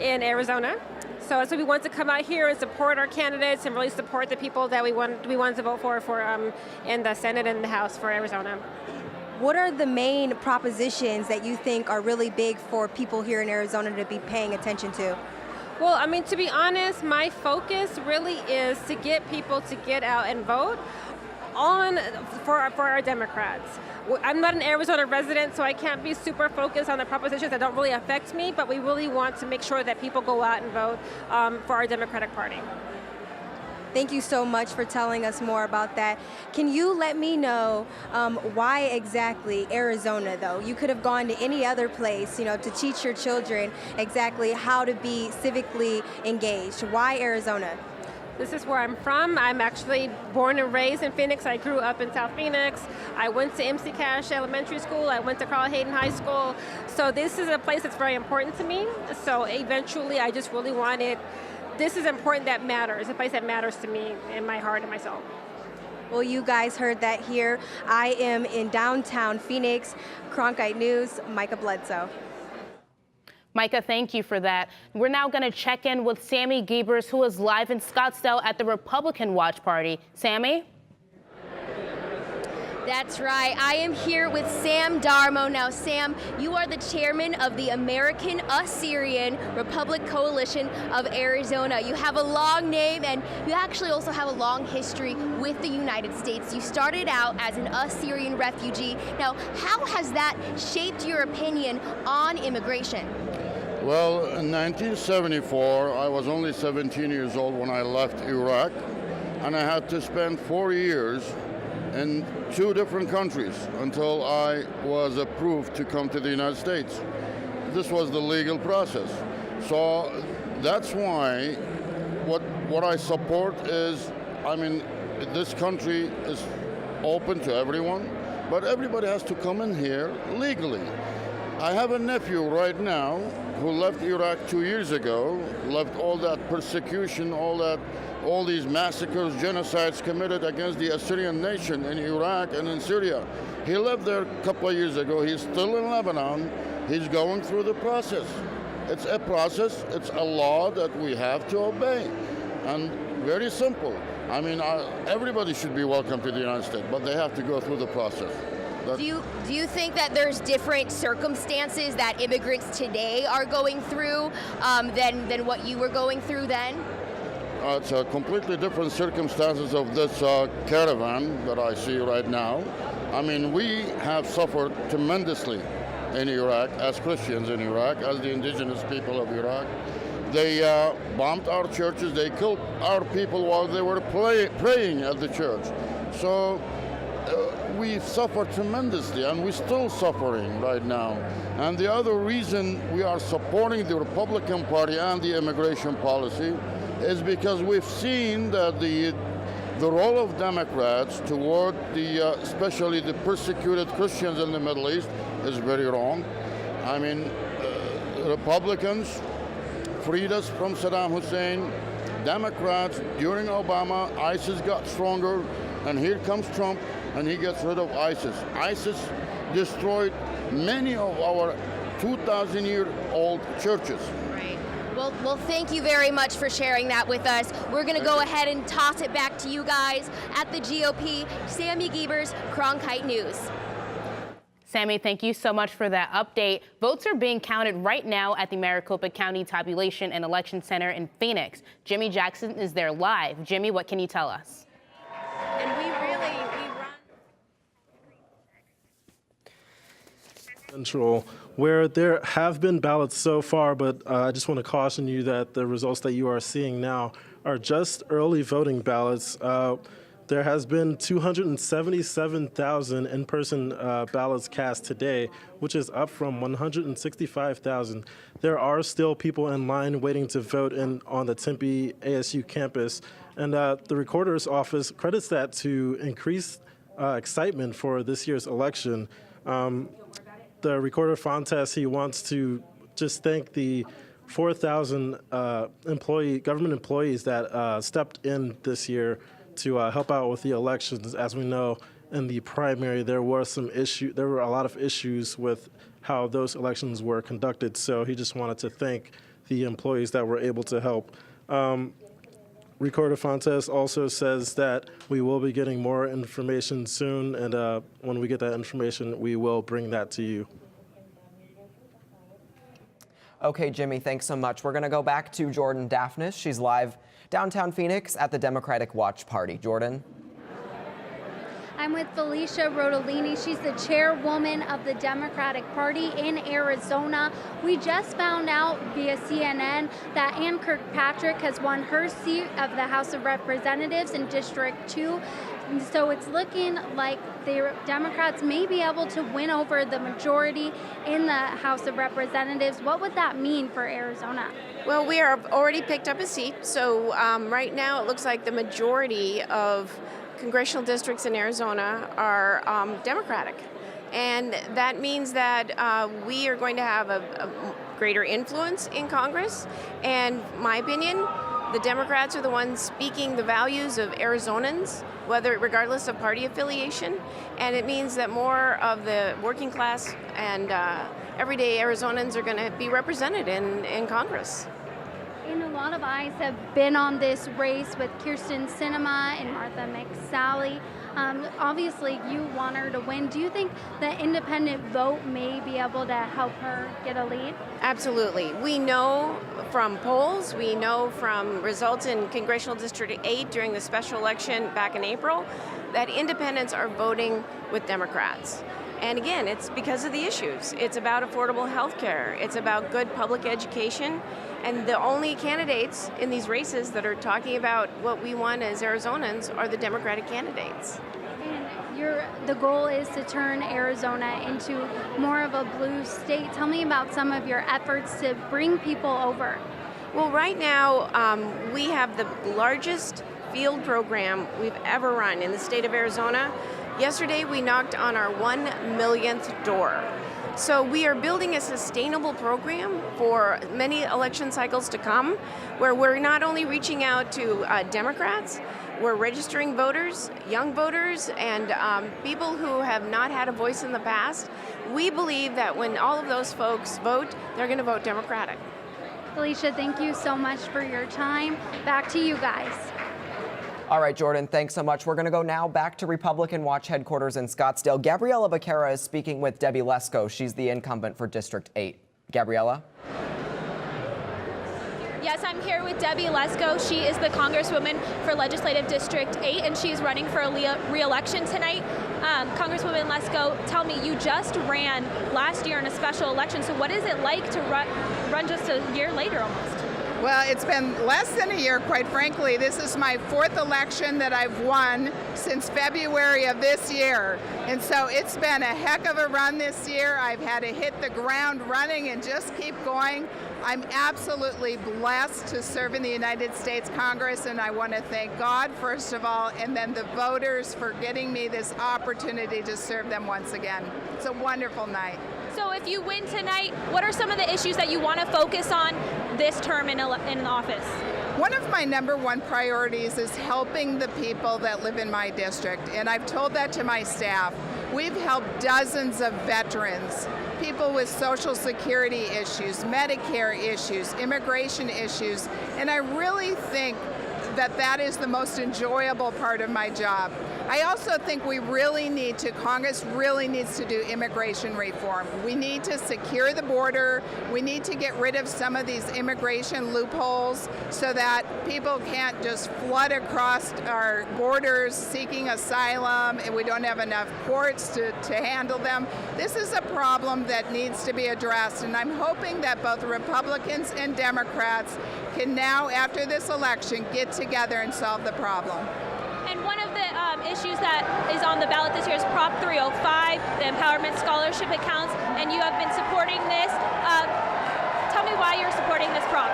Arizona. So we want to come out here and support our candidates and really support the people that we want to vote for in the Senate and the House for Arizona. What are the main propositions that you think are really big for people here in Arizona to be paying attention to? Well, I mean, to be honest, my focus really is to get people to get out and vote for our Democrats. I'm not an Arizona resident, so I can't be super focused on the propositions that don't really affect me, but we really want to make sure that people go out and vote for our Democratic Party. Thank you so much for telling us more about that. Can you let me know why exactly Arizona, though? You could have gone to any other place, to teach your children exactly how to be civically engaged. Why Arizona? This is where I'm from. I'm actually born and raised in Phoenix. I grew up in South Phoenix. I went to MC Cash Elementary School. I went to Carl Hayden High School. So this is a place that's very important to me. So eventually I just really wanted, this is important, that matters, a place that matters to me in my heart and my soul. Well, you guys heard that here. I am in downtown Phoenix. Cronkite News, Micah Bledsoe. Micah, thank you for that. We're now going to check in with Sammy Giebers, who is live in Scottsdale at the Republican Watch Party. Sammy? That's right. I am here with Sam Darmo. Now, Sam, you are the chairman of the American Assyrian Republic Coalition of Arizona. You have a long name, and you actually also have a long history with the United States. You started out as an Assyrian refugee. Now, how has that shaped your opinion on immigration? Well, in 1974, I was only 17 years old when I left Iraq, and I had to spend 4 years in 2 different countries until I was approved to come to the United States. This was the legal process. So that's why what I support is, I mean, this country is open to everyone, but everybody has to come in here legally. I have a nephew right now who left Iraq 2 years ago, left all that persecution, all these massacres, genocides committed against the Assyrian nation in Iraq and in Syria. He left there a couple of years ago. He's still in Lebanon. He's going through the process. It's a process. It's a law that we have to obey. And very simple. I mean, everybody should be welcome to the United States, but they have to go through the process. Do you think that there's different circumstances that immigrants today are going through than what you were going through then? It's a completely different circumstances of this caravan that I see right now. I mean, we have suffered tremendously in Iraq, as Christians in Iraq, as the indigenous people of Iraq. They bombed our churches. They killed our people while they were praying at the church. So we suffer tremendously, and we're still suffering right now. And the other reason we are supporting the Republican Party and the immigration policy is because we've seen that the role of Democrats toward especially the persecuted Christians in the Middle East is very wrong. I mean, Republicans freed us from Saddam Hussein. Democrats, during Obama, ISIS got stronger, and here comes Trump, and he gets rid of ISIS. ISIS destroyed many of our 2,000-year-old churches. Right. Well, thank you very much for sharing that with us. We're going to go ahead and toss it back to you guys at the GOP. Sammy Giebers, Cronkite News. Sammy, thank you so much for that update. Votes are being counted right now at the Maricopa County Tabulation and Election Center in Phoenix. Jimmy Jackson is there live. Jimmy, what can you tell us? And we run Central, where there have been ballots so far, but I just want to caution you that the results that you are seeing now are just early voting ballots. There has been 277,000 in-person ballots cast today, which is up from 165,000. There are still people in line waiting to vote on the Tempe ASU campus, and the recorder's office credits that to increased excitement for this year's election. The recorder Fontes, he wants to just thank the 4,000 government employees that stepped in this year to help out with the elections. As we know, in the primary, there were a lot of issues with how those elections were conducted. So he just wanted to thank the employees that were able to help. Recorder Fontes also says that we will be getting more information soon, and when we get that information, we will bring that to you. Okay, Jimmy, thanks so much. We're going to go back to Jordan Daphnis. She's live downtown Phoenix at the Democratic Watch Party. Jordan? I'm with Felicia Rodolini. She's the chairwoman of the Democratic Party in Arizona. We just found out via CNN that Ann Kirkpatrick has won her seat of the House of Representatives in District 2. And so it's looking like the Democrats may be able to win over the majority in the House of Representatives. What would that mean for Arizona? Well, we are already picked up a seat. So right now it looks like the majority of congressional districts in Arizona are Democratic. And that means that we are going to have a greater influence in Congress. And my opinion, the Democrats are the ones speaking the values of Arizonans, regardless of party affiliation. And it means that more of the working class and everyday Arizonans are going to be represented in Congress. And a lot of eyes have been on this race with Kirsten Sinema and Martha McSally. Obviously, you want her to win. Do you think the independent vote may be able to help her get a lead? Absolutely. We know from polls, we know from results in Congressional District 8 during the special election back in April, that independents are voting with Democrats. And again, it's because of the issues. It's about affordable health care. It's about good public education. And the only candidates in these races that are talking about what we want as Arizonans are the Democratic candidates. And the goal is to turn Arizona into more of a blue state. Tell me about some of your efforts to bring people over. Well, right now, we have the largest field program we've ever run in the state of Arizona. Yesterday, we knocked on our 1 millionth door. So we are building a sustainable program for many election cycles to come, where we're not only reaching out to Democrats, we're registering voters, young voters, and people who have not had a voice in the past. We believe that when all of those folks vote, they're going to vote Democratic. Felicia, thank you so much for your time. Back to you guys. All right, Jordan, thanks so much. We're going to go now back to Republican Watch headquarters in Scottsdale. Gabriella Becerra is speaking with Debbie Lesko. She's the incumbent for District 8. Gabriella? Yes, I'm here with Debbie Lesko. She is the Congresswoman for Legislative District 8, and she's running for a re-election tonight. Congresswoman Lesko, tell me, you just ran last year in a special election, so what is it like to run just a year later almost? Well, it's been less than a year, quite frankly. This is my 4th election that I've won since February of this year. And so it's been a heck of a run this year. I've had to hit the ground running and just keep going. I'm absolutely blessed to serve in the United States Congress, and I want to thank God, first of all, and then the voters for getting me this opportunity to serve them once again. It's a wonderful night. So if you win tonight, what are some of the issues that you want to focus on this term in office? One of my #1 priorities is helping the people that live in my district, and I've told that to my staff. We've helped dozens of veterans, people with Social Security issues, Medicare issues, immigration issues, and I really think that that is the most enjoyable part of my job. I also think we really need to, Congress really needs to do immigration reform. We need to secure the border. We need to get rid of some of these immigration loopholes so that people can't just flood across our borders seeking asylum and we don't have enough courts to handle them. This is a problem that needs to be addressed, and I'm hoping that both Republicans and Democrats can now, after this election, get together and solve the problem. And one of the issues that is on the ballot this year is Prop 305, the Empowerment Scholarship Accounts, and you have been supporting this. Tell me why you're supporting this prop.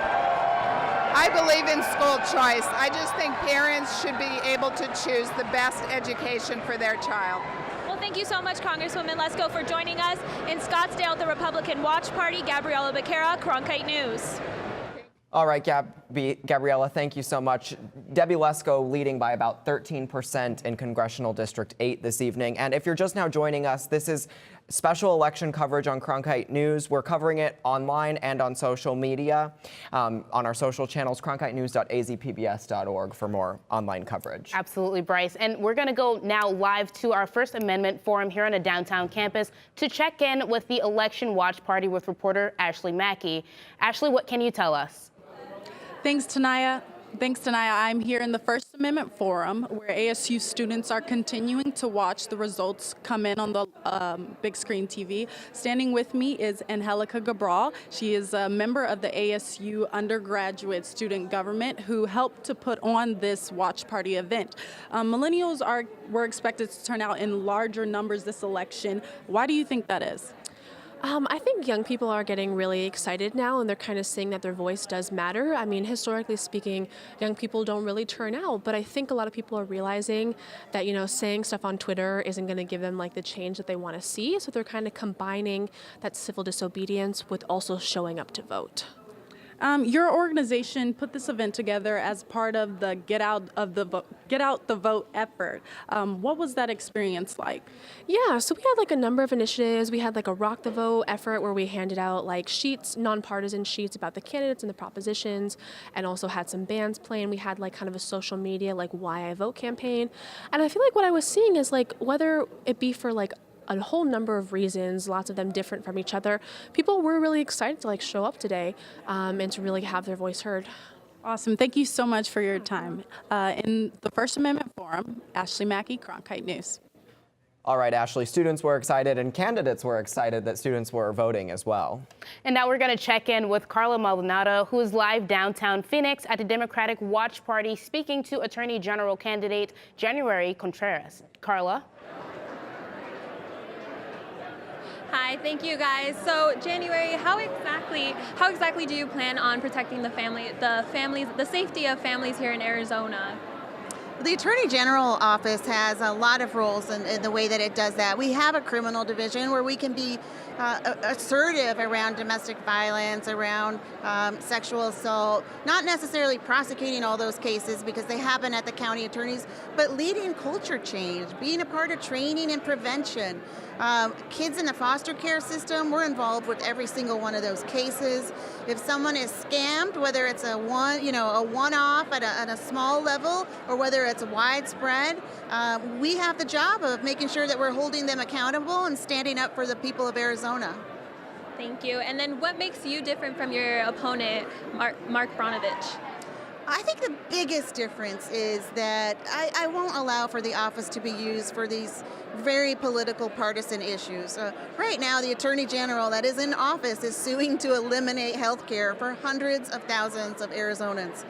I believe in school choice. I just think parents should be able to choose the best education for their child. Well, thank you so much, Congresswoman Lesko, for joining us. In Scottsdale, the Republican Watch Party, Gabriela Becerra, Cronkite News. All right, Gabriela, thank you so much. Debbie Lesko leading by about 13% in Congressional District 8 this evening. And if you're just now joining us, this is special election coverage on Cronkite News. We're covering it online and on social media, on our social channels, cronkitenews.azpbs.org for more online coverage. Absolutely, Bryce. And we're going to go now live to our First Amendment Forum here on a downtown campus to check in with the Election Watch Party with reporter Ashley Mackey. Ashley, what can you tell us? Thanks, Tanaya. I'm here in the First Amendment Forum, where ASU students are continuing to watch the results come in on the big screen TV. Standing with me is Angelica Cabral. She is a member of the ASU undergraduate student government who helped to put on this watch party event. Millennials were expected to turn out in larger numbers this election. Why do you think that is? I think young people are getting really excited now, and they're kind of seeing that their voice does matter. I mean, historically speaking, young people don't really turn out, but I think a lot of people are realizing that, saying stuff on Twitter isn't going to give them like the change that they want to see. So they're kind of combining that civil disobedience with also showing up to vote. Your organization put this event together as part of the Get Out the Vote effort. What was that experience like? Yeah, so we had like a number of initiatives. We had like a Rock the Vote effort where we handed out like sheets, nonpartisan sheets about the candidates and the propositions, and also had some bands playing. We had like kind of a social media like Why I Vote campaign. And I feel like what I was seeing is like whether it be for like a whole number of reasons, lots of them different from each other, people were really excited to like show up today and to really have their voice heard. Awesome. Thank you so much for your time. In the First Amendment Forum, Ashley Mackey, Cronkite News. All right, Ashley, students were excited and candidates were excited that students were voting as well. And now we're going to check in with Carla Maldonado, who is live downtown Phoenix at the Democratic Watch Party, speaking to Attorney General candidate January Contreras. Carla? Hi, thank you guys. So January, how exactly do you plan on protecting the safety of families here in Arizona? The Attorney General office has a lot of roles in the way that it does that. We have a criminal division where we can be assertive around domestic violence, around sexual assault, not necessarily prosecuting all those cases because they happen at the county attorneys, but leading culture change, being a part of training and prevention. Kids in the foster care system, we're involved with every single one of those cases. If someone is scammed, whether it's a one-off at a small level or whether it's widespread, we have the job of making sure that we're holding them accountable and standing up for the people of Arizona. Thank you. And then what makes you different from your opponent, Mark Bronovich? I think the biggest difference is that I won't allow for the office to be used for these very political partisan issues. Right now, the Attorney General that is in office is suing to eliminate health care for hundreds of thousands of Arizonans.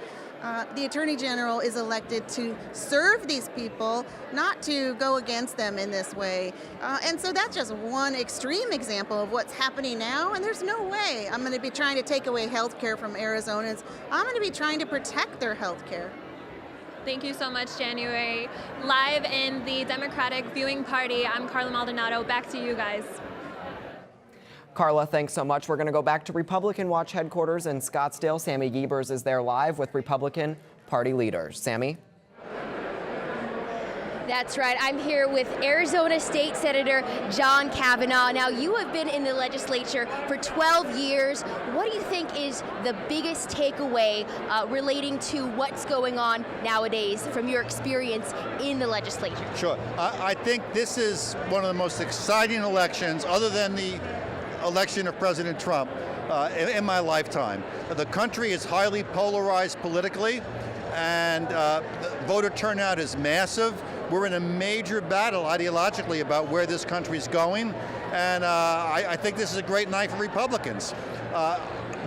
The Attorney General is elected to serve these people, not to go against them in this way. And so that's just one extreme example of what's happening now, and there's no way I'm going to be trying to take away health care from Arizonans. I'm going to be trying to protect their health care. Thank you so much, January. Live in the Democratic viewing party, I'm Carla Maldonado. Back to you guys. Carla, thanks so much. We're going to go back to Republican Watch headquarters in Scottsdale. Sammy Giebers is there live with Republican Party leaders. Sammy? That's right. I'm here with Arizona State Senator John Kavanaugh. Now, you have been in the legislature for 12 years. What do you think is the biggest takeaway relating to what's going on nowadays from your experience in the legislature? Sure. I think this is one of the most exciting elections, other than the election of President Trump, in my lifetime. The country is highly polarized politically, and the voter turnout is massive. We're in a major battle ideologically about where this country is going, and I think this is a great night for Republicans.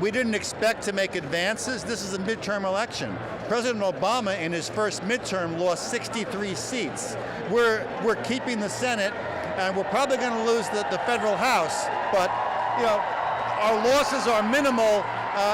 We didn't expect to make advances. This is a midterm election. President Obama, in his first midterm, lost 63 seats. We're keeping the Senate, and we're probably going to lose the federal House, but our losses are minimal.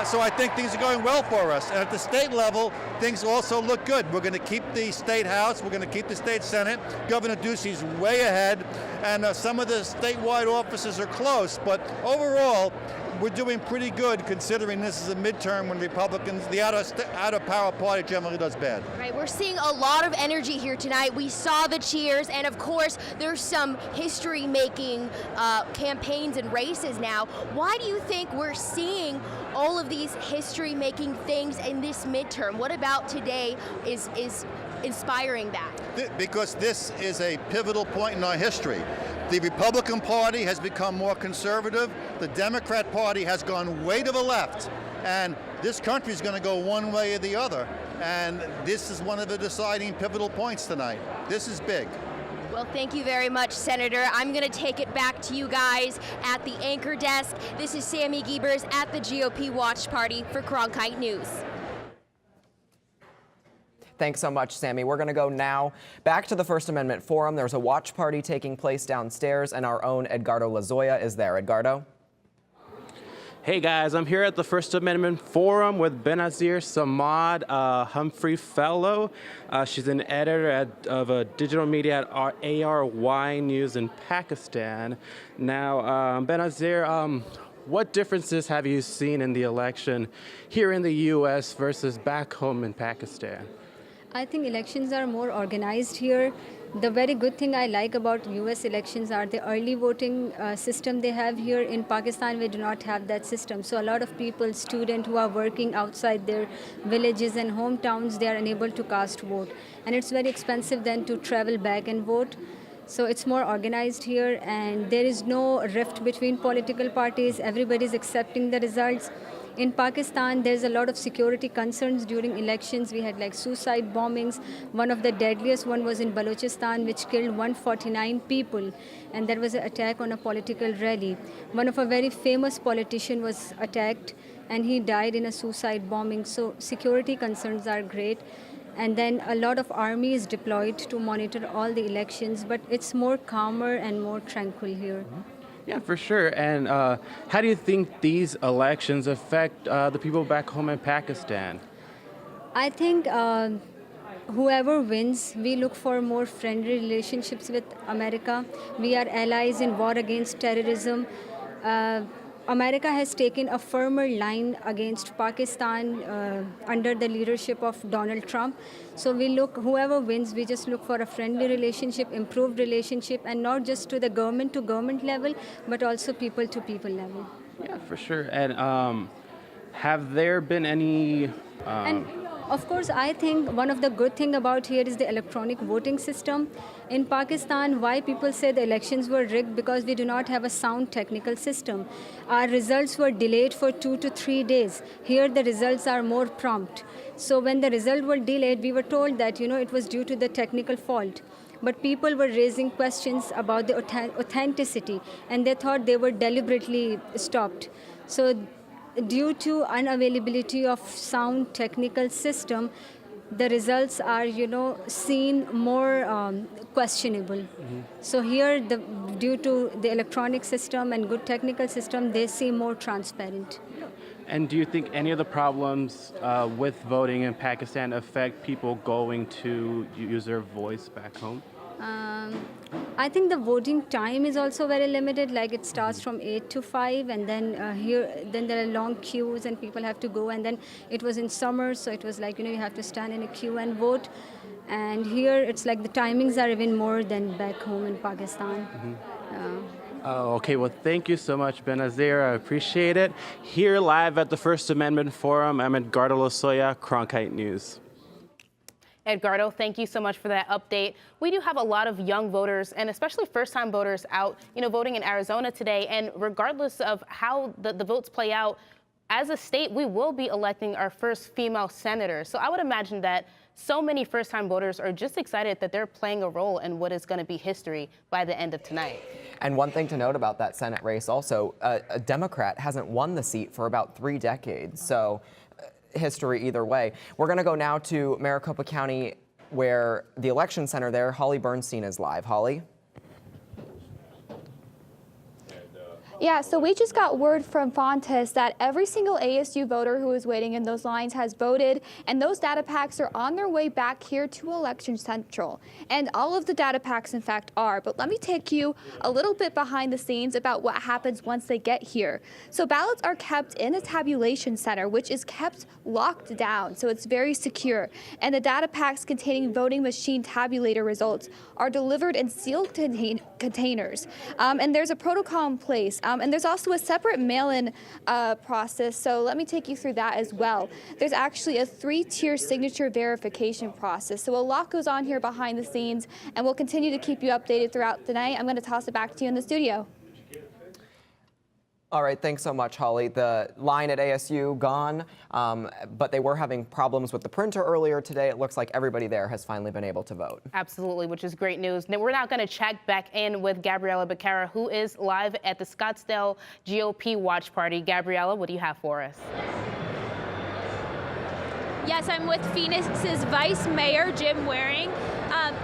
So I think things are going well for us. And at the state level, things also look good. We're going to keep the state House. We're going to keep the state Senate. Governor Ducey's way ahead. And some of the statewide offices are close. But overall, we're doing pretty good considering this is a midterm when Republicans, the outer power party generally does bad. Right, we're seeing a lot of energy here tonight. We saw the cheers, and of course, there's some history-making campaigns and races now. Why do you think we're seeing all of these history-making things in this midterm? What about today is inspiring that? Because this is a pivotal point in our history. The Republican Party has become more conservative. The Democrat Party has gone way to the left. And this country is going to go one way or the other. And this is one of the deciding pivotal points tonight. This is big. Well, thank you very much, Senator. I'm going to take it back to you guys at the anchor desk. This is Sammy Giebers at the GOP Watch Party for Cronkite News. Thanks so much, Sammy. We're going to go now back to the First Amendment Forum. There's a watch party taking place downstairs, and our own Edgardo Lozoya is there. Edgardo? Hey guys, I'm here at the First Amendment Forum with Benazir Samad, a Humphrey Fellow. She's an editor of digital media at ARY News in Pakistan. Now, Benazir, what differences have you seen in the election here in the U.S. versus back home in Pakistan? I think elections are more organized here. The very good thing I like about US elections are the early voting system they have here. In Pakistan, we do not have that system. So a lot of people, students who are working outside their villages and hometowns, they are unable to cast vote. And it's very expensive then to travel back and vote. So it's more organized here, and there is no rift between political parties. Everybody's accepting the results. In Pakistan, there's a lot of security concerns during elections. We had like suicide bombings. One of the deadliest one was in Balochistan, which killed 149 people. And there was an attack on a political rally. One of a very famous politician was attacked, and he died in a suicide bombing. So security concerns are great. And then a lot of army is deployed to monitor all the elections, but it's more calmer and more tranquil here. Yeah, for sure. And how do you think these elections affect the people back home in Pakistan? I think whoever wins, we look for more friendly relationships with America. We are allies in war against terrorism. America has taken a firmer line against Pakistan under the leadership of Donald Trump. So we look, whoever wins, we just look for a friendly relationship, improved relationship, and not just to the government level, but also people to people level. Yeah, for sure. And have there been any... Of course, I think one of the good thing about here is the electronic voting system. In Pakistan, why people say the elections were rigged? Because we do not have a sound technical system. Our results were delayed for 2 to 3 days. Here, the results are more prompt. So when the results were delayed, we were told that, it was due to the technical fault. But people were raising questions about the authenticity, and they thought they were deliberately stopped. So due to unavailability of sound technical system, the results are, seen more questionable. So here, due to the electronic system and good technical system, they seem more transparent. And do you think any of the problems with voting in Pakistan affect people going to use their voice back home? I think the voting time is also very limited. Like it starts from 8 to 5, and then then there are long queues, and people have to go. And then it was in summer, so it was like you have to stand in a queue and vote. And here it's like the timings are even more than back home in Pakistan. Okay, well, thank you so much, Benazir. I appreciate it. Here live at the First Amendment Forum, I'm Edgardo Lozoya, Cronkite News. Edgardo, thank you so much for that update. We do have a lot of young voters and especially first-time voters out, voting in Arizona today. And regardless of how the votes play out, as a state, we will be electing our first female senator. So I would imagine that so many first-time voters are just excited that they're playing a role in what is going to be history by the end of tonight. And one thing to note about that Senate race also, a Democrat hasn't won the seat for about 3 decades. So history either way. We're going to go now to Maricopa County, where the election center there, Holly Bernstein, is live. Holly? Yeah, so we just got word from Fontes that every single ASU voter who is waiting in those lines has voted, and those data packs are on their way back here to Election Central. And all of the data packs, in fact, are. But let me take you a little bit behind the scenes about what happens once they get here. So ballots are kept in a tabulation center, which is kept locked down, so it's very secure. And the data packs containing voting machine tabulator results are delivered in sealed containers. And there's a protocol in place. And there's also a separate mail-in process, so let me take you through that as well. There's actually a 3-tier signature verification process, so a lot goes on here behind the scenes, and we'll continue to keep you updated throughout the night. I'm going to toss it back to you in the studio. All right, thanks so much, Holly. The line at ASU gone, but they were having problems with the printer earlier today. It looks like everybody there has finally been able to vote. Absolutely, which is great news. Now we're now going to check back in with Gabriela Becerra, who is live at the Scottsdale GOP Watch Party. Gabriela, what do you have for us? Yes, I'm with Phoenix's Vice Mayor, Jim Waring.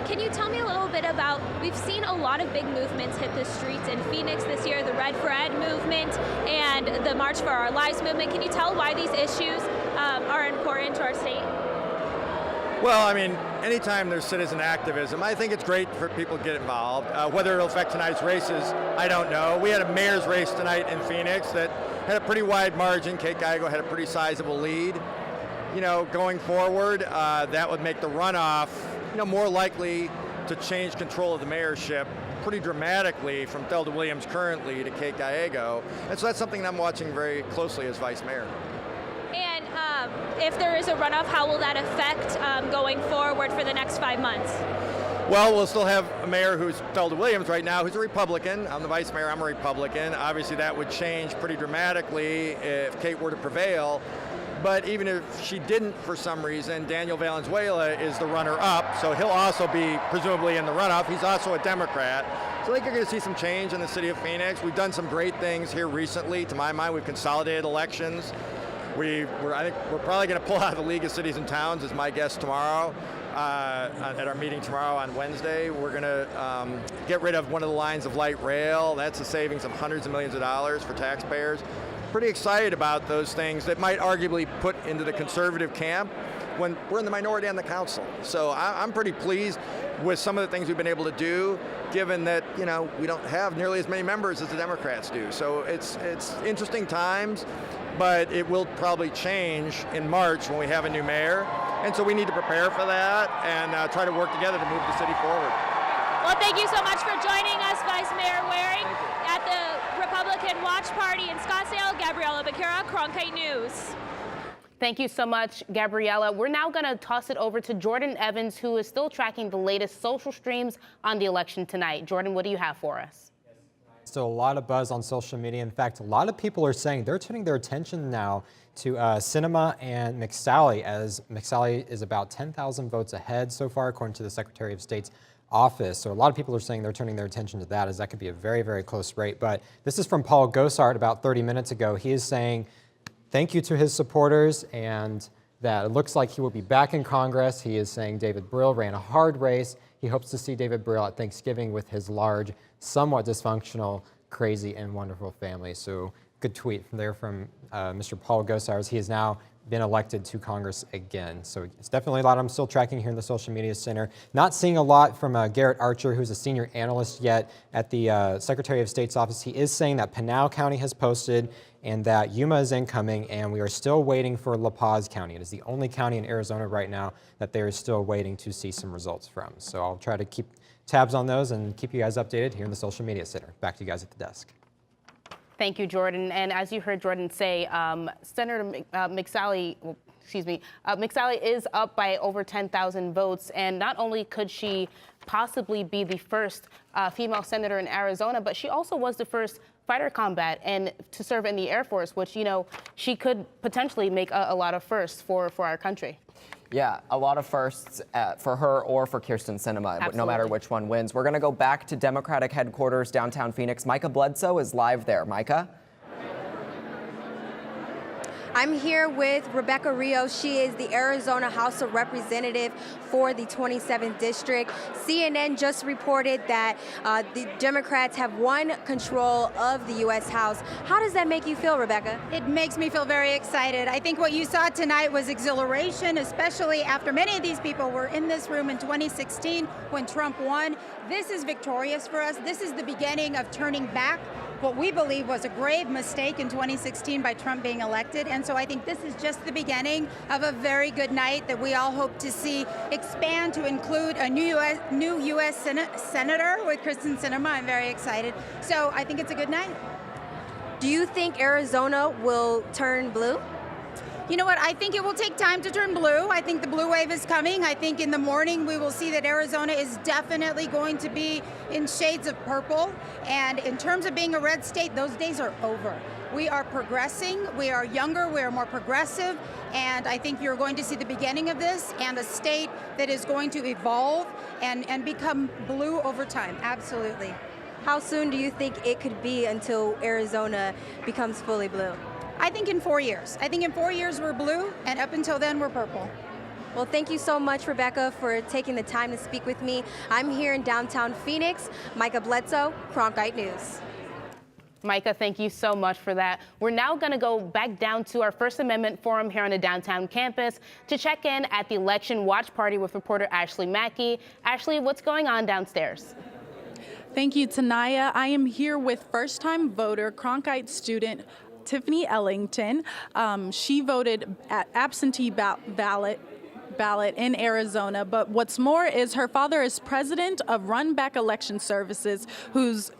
Can you tell me a little bit about, we've seen a lot of big movements hit the streets in Phoenix this year, the Red for Ed movement and the March for Our Lives movement. Can you tell why these issues are important to our state? Well, I mean, anytime there's citizen activism, I think it's great for people to get involved. Whether it'll affect tonight's races, I don't know. We had a mayor's race tonight in Phoenix that had a pretty wide margin. Kate Geigo had a pretty sizable lead. Going forward, that would make the runoff, more likely to change control of the mayorship pretty dramatically from Thelda Williams currently to Kate Gallego. And so that's something that I'm watching very closely as vice mayor. And if there is a runoff, how will that affect going forward for the next 5 months? Well, we'll still have a mayor who's Thelda Williams right now, who's a Republican. I'm the vice mayor, I'm a Republican. Obviously that would change pretty dramatically if Kate were to prevail. But even if she didn't for some reason, Daniel Valenzuela is the runner-up, so he'll also be presumably in the runoff. He's also a Democrat. So I think you're going to see some change in the city of Phoenix. We've done some great things here recently. To my mind, we've consolidated elections. I think we're probably going to pull out of the League of Cities and Towns, is my guess, tomorrow. At our meeting tomorrow on Wednesday, we're going to get rid of one of the lines of light rail. That's a savings of hundreds of millions of dollars for taxpayers. Pretty excited about those things that might arguably put into the conservative camp when we're in the minority on the council. So I'm pretty pleased with some of the things we've been able to do, given that we don't have nearly as many members as the Democrats do. So it's interesting times, but it will probably change in March when we have a new mayor. And so we need to prepare for that and try to work together to move the city forward. Well, thank you so much for joining us, Vice Mayor Waring, at the Republican Watch Party in Scottsdale. Gabriela Becerra, Cronkite News. Thank you so much, Gabriella. We're now going to toss it over to Jordan Evans, who is still tracking the latest social streams on the election tonight. Jordan, what do you have for us? So a lot of buzz on social media. In fact, a lot of people are saying they're turning their attention now to Sinema and McSally, as McSally is about 10,000 votes ahead so far, according to the Secretary of State's office. So a lot of people are saying they're turning their attention to that, as that could be a very, very close rate. But this is from Paul Gosar about 30 minutes ago. He is saying thank you to his supporters and that it looks like he will be back in Congress. He is saying David Brill ran a hard race. He hopes to see David Brill at Thanksgiving with his large, somewhat dysfunctional, crazy, and wonderful family. So good tweet from there from Mr. Paul Gosar. He has now been elected to Congress again. So it's definitely a lot I'm still tracking here in the social media center. Not seeing a lot from Garrett Archer, who's a senior analyst yet at the Secretary of State's office. He is saying that Pinal County has posted and that Yuma is incoming, and we are still waiting for La Paz County. It is the only county in Arizona right now that they are still waiting to see some results from. So I'll try to keep tabs on those and keep you guys updated here in the social media center. Back to you guys at the desk. Thank you, Jordan. And as you heard Jordan say, Senator McSally is up by over 10,000 votes. And not only could she possibly be the first female senator in Arizona, but she also was the first fighter combat and to serve in the Air Force, which, you know, she could potentially make a lot of firsts for our country. Yeah, a lot of firsts for her or for Kyrsten Sinema, Absolutely. no matter which one wins. We're going to go back to Democratic headquarters downtown Phoenix. Micah Bledsoe is live there. Micah? I'm here with Rebecca Rios. She is the Arizona House of Representative for the 27th District. CNN just reported that the Democrats have won control of the U.S. House. How does that make you feel, Rebecca? It makes me feel very excited. I think what you saw tonight was exhilaration, especially after many of these people were in this room in 2016 when Trump won. This is victorious for us. This is the beginning of turning back what we believe was a grave mistake in 2016 by Trump being elected. And so I think this is just the beginning of a very good night that we all hope to see expand to include a new U.S. Senator with Kyrsten Sinema. I'm very excited. So I think it's a good night. Do you think Arizona will turn blue? You know what? I think it will take time to turn blue. I think the blue wave is coming. I think in the morning we will see that Arizona is definitely going to be in shades of purple. And in terms of being a red state, those days are over. We are progressing. We are younger. We are more progressive. And I think you're going to see the beginning of this and a state that is going to evolve and become blue over time. Absolutely. How soon do you think it could be until Arizona becomes fully blue? I think in 4 years. I think in 4 years we're blue, and up until then we're purple. Well, thank you so much, Rebecca, for taking the time to speak with me. I'm here in downtown Phoenix. Micah Bledsoe, Cronkite News. Micah, thank you so much for that. We're now going to go back down to our First Amendment Forum here on the downtown campus to check in at the election watch party with reporter Ashley Mackey. Ashley, what's going on downstairs? Thank you, Tanaya. I am here with first-time voter, Cronkite student Tiffany Ellington. She voted at absentee ballot in Arizona, but what's more is her father is president of Run Back Election Services, who's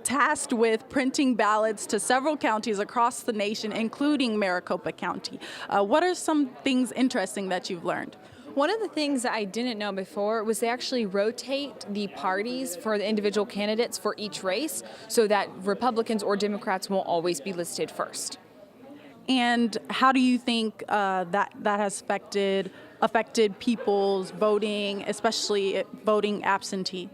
tasked with printing ballots to several counties across the nation, including Maricopa County. What are some things interesting that you've learned? One of the things that I didn't know before was they actually rotate the parties for the individual candidates for each race so that Republicans or Democrats won't always be listed first. And how do you think that has affected people's voting, especially voting absentee?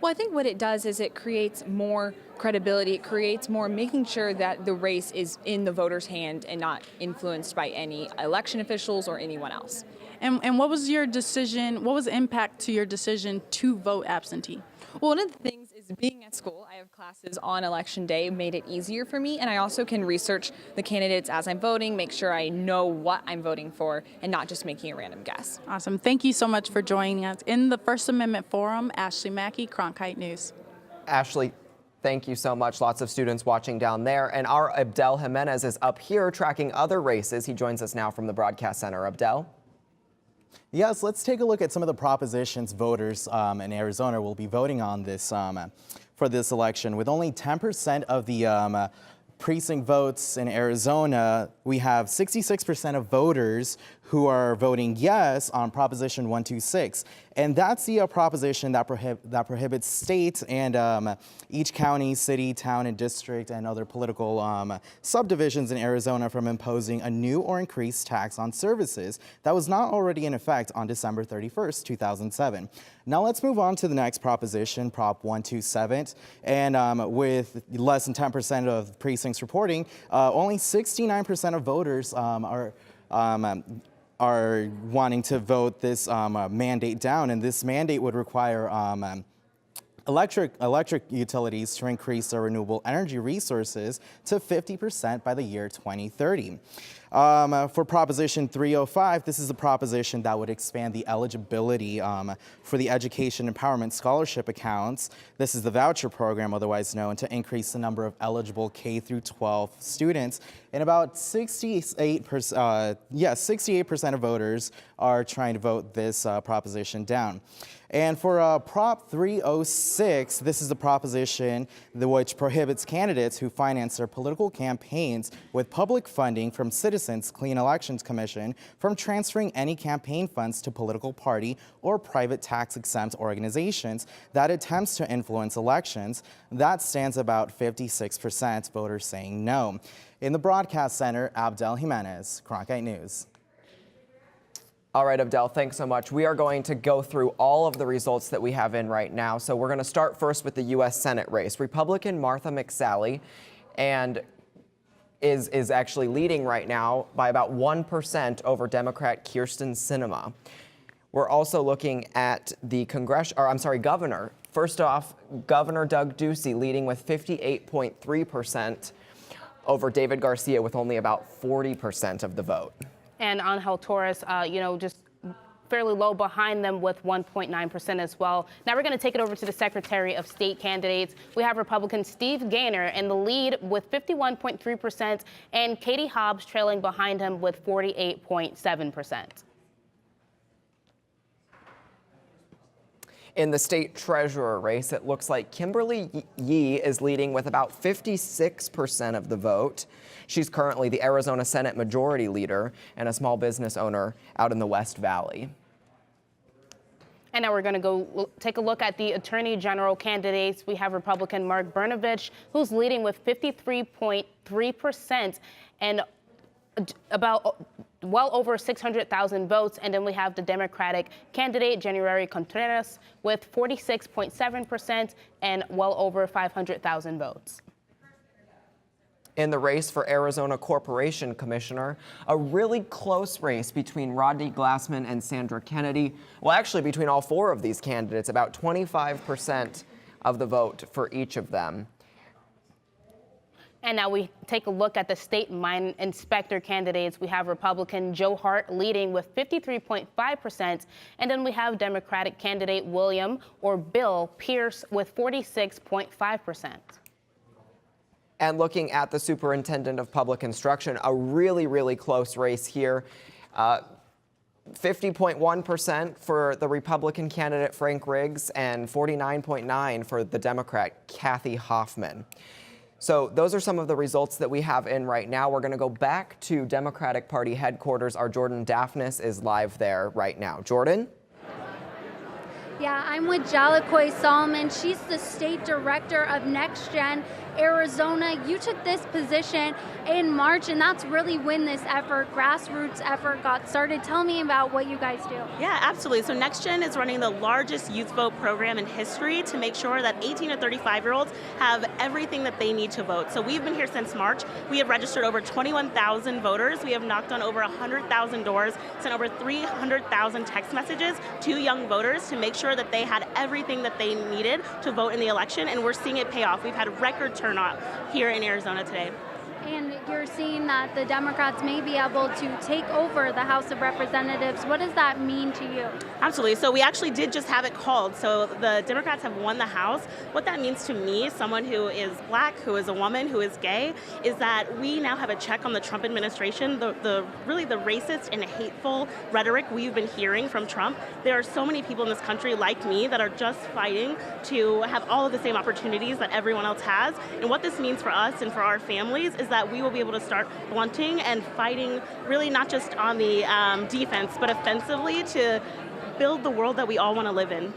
Well, I think what it does is it creates more credibility. It creates more making sure that the race is in the voter's hand and not influenced by any election officials or anyone else. And what was your decision? What was the impact to your decision to vote absentee? Well, one of the things is being at school, I have classes on election day, made it easier for me, and I also can research the candidates as I'm voting, make sure I know what I'm voting for, and not just making a random guess. Awesome. Thank you so much for joining us in the First Amendment Forum. Ashley Mackey, Cronkite News. Ashley, thank you so much. Lots of students watching down there. And our Abdel Jimenez is up here tracking other races. He joins us now from the broadcast center. Abdel? Yes, let's take a look at some of the propositions voters in Arizona will be voting on this for this election. With only 10% of the precinct votes in Arizona, we have 66% of voters who are voting yes on Proposition 126. And that's the proposition that prohibits states and each county, city, town, and district and other political subdivisions in Arizona from imposing a new or increased tax on services that was not already in effect on December 31st, 2007. Now let's move on to the next proposition, Prop 127. And with less than 10% of precincts reporting, only 69% of voters are wanting to vote this mandate down, and this mandate would require electric utilities to increase their renewable energy resources to 50% by the year 2030. For Proposition 305, this is a proposition that would expand the eligibility for the Education Empowerment Scholarship accounts. This is the voucher program, otherwise known, to increase the number of eligible K through 12 students. And about 68% of voters are trying to vote this proposition down. And for Prop 306, this is a proposition which prohibits candidates who finance their political campaigns with public funding from Citizens Clean Elections Commission from transferring any campaign funds to political party or private tax-exempt organizations that attempts to influence elections. That stands about 56% voters saying no. In the broadcast center, Abdel Jimenez, Cronkite News. All right, Abdel, thanks so much. We are going to go through all of the results that we have in right now. So we're going to start first with the U.S. Senate race. Republican Martha McSally is actually leading right now by about 1% over Democrat Kyrsten Sinema. We're also looking at the governor. First off, Governor Doug Ducey leading with 58.3% over David Garcia with only about 40% of the vote. And Angel Torres, just fairly low behind them with 1.9% as well. Now we're going to take it over to the Secretary of State candidates. We have Republican Steve Gaynor in the lead with 51.3% and Katie Hobbs trailing behind him with 48.7%. In the state treasurer race, it looks like Kimberly Yee is leading with about 56% of the vote. She's currently the Arizona Senate Majority Leader and a small business owner out in the West Valley. And now we're going to go take a look at the Attorney General candidates. We have Republican Mark Brnovich, who's leading with 53.3% and about well over 600,000 votes. And then we have the Democratic candidate, January Contreras, with 46.7% and well over 500,000 votes. In the race for Arizona Corporation Commissioner, a really close race between Rodney Glassman and Sandra Kennedy. Well, actually between all four of these candidates, about 25% of the vote for each of them. And now we take a look at the state mine inspector candidates. We have Republican Joe Hart leading with 53.5%, and then we have Democratic candidate William or Bill Pierce with 46.5%. And looking at the Superintendent of Public Instruction, a really, really close race here. 50.1% for the Republican candidate Frank Riggs and 49.9% for the Democrat Kathy Hoffman. So those are some of the results that we have in right now. We're going to go back to Democratic Party headquarters. Our Jordan Daphnis is live there right now. Jordan? Yeah, I'm with Jalicoy Solomon. She's the state director of Next Gen Arizona. You took this position in March, and that's really when this grassroots effort got started. Tell me about what you guys do. Yeah, absolutely. So Next Gen is running the largest youth vote program in history to make sure that 18 to 35-year-olds have everything that they need to vote. So we've been here since March. We have registered over 21,000 voters. We have knocked on over 100,000 doors, sent over 300,000 text messages to young voters to make sure that they had everything that they needed to vote in the election, and we're seeing it pay off. We've had record turnout here in Arizona today. and you're seeing that the Democrats may be able to take over the House of Representatives. What does that mean to you? Absolutely. So we actually did just have it called. So the Democrats have won the House. What that means to me, someone who is black, who is a woman, who is gay, is that we now have a check on the Trump administration, really the racist and hateful rhetoric we've been hearing from Trump. There are so many people in this country like me that are just fighting to have all of the same opportunities that everyone else has. And what this means for us and for our families is that we will be able to start blunting and fighting really not just on the defense, but offensively to build the world that we all want to live in.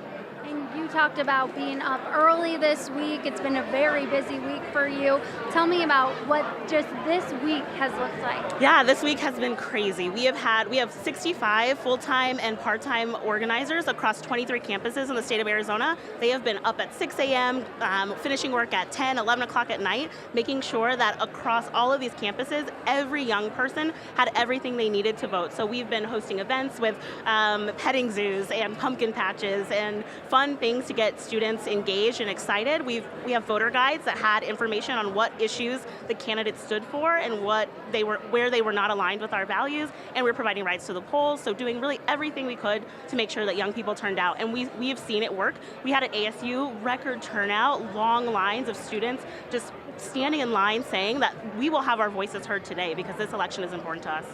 And you talked about being up early this week. It's been a very busy week for you. Tell me about what just this week has looked like. Yeah, this week has been crazy. We have 65 full-time and part-time organizers across 23 campuses in the state of Arizona. They have been up at 6 a.m., finishing work at 10, 11 o'clock at night, making sure that across all of these campuses, every young person had everything they needed to vote. So we've been hosting events with petting zoos and pumpkin patches and fun things to get students engaged and excited. We have voter guides that had information on what issues the candidates stood for and where they were not aligned with our values, and we're providing rides to the polls, so doing really everything we could to make sure that young people turned out, and we have seen it work. We had at ASU record turnout, long lines of students just standing in line saying that we will have our voices heard today because this election is important to us.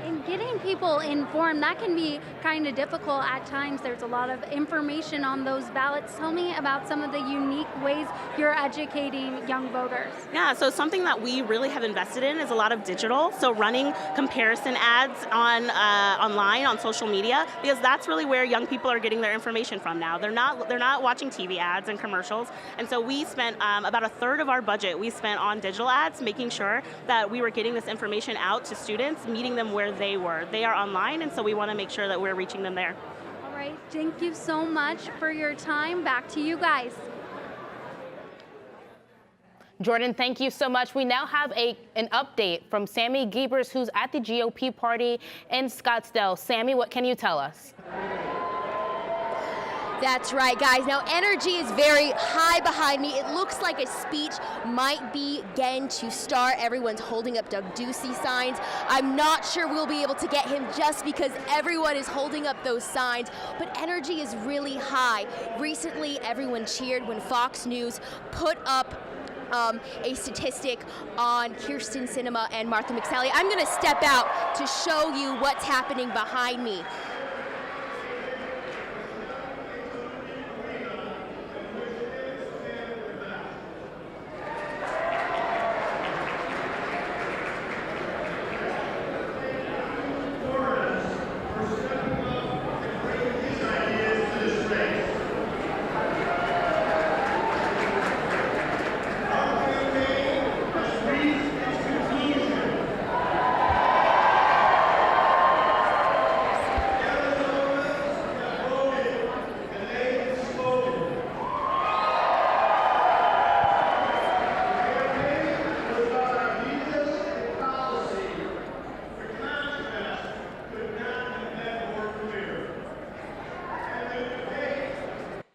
And getting people informed, that can be kind of difficult at times. There's a lot of information on those ballots. Tell me about some of the unique ways you're educating young voters. Yeah, so something that we really have invested in is a lot of digital. So running comparison ads online on social media, because that's really where young people are getting their information from now. They're not watching TV ads and commercials. And so we spent about a third of our budget we spent on digital ads, making sure that we were getting this information out to students, meeting them where they were. They are online, and so we want to make sure that we're reaching them there. All right, thank you so much for your time. Back to you guys. Jordan, thank you so much. We now have an update from Sammy Giebers, who's at the GOP party in Scottsdale. Sammy, what can you tell us? That's right, guys. Now, energy is very high behind me. It looks like a speech might begin to start. Everyone's holding up Doug Ducey signs. I'm not sure we'll be able to get him just because everyone is holding up those signs, but energy is really high. Recently, everyone cheered when Fox News put up a statistic on Kyrsten Sinema and Martha McSally. I'm going to step out to show you what's happening behind me.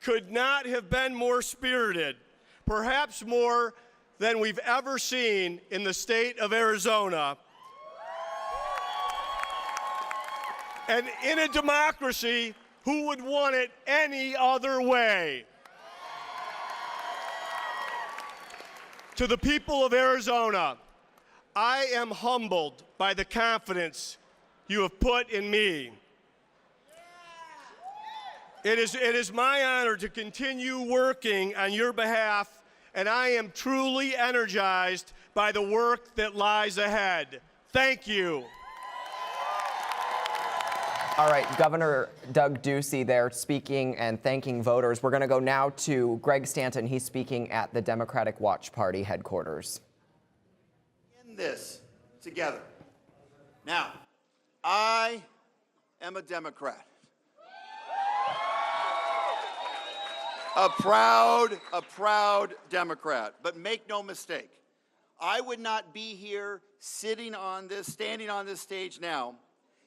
Could not have been more spirited, perhaps more than we've ever seen in the state of Arizona. And in a democracy, who would want it any other way? To the people of Arizona, I am humbled by the confidence you have put in me. It is my honor to continue working on your behalf, and I am truly energized by the work that lies ahead. Thank you. All right, Governor Doug Ducey there speaking and thanking voters. We're going to go now to Greg Stanton. He's speaking at the Democratic Watch Party headquarters. In this together. Now, I am a Democrat. A proud Democrat. But make no mistake, I would not be here standing on this stage now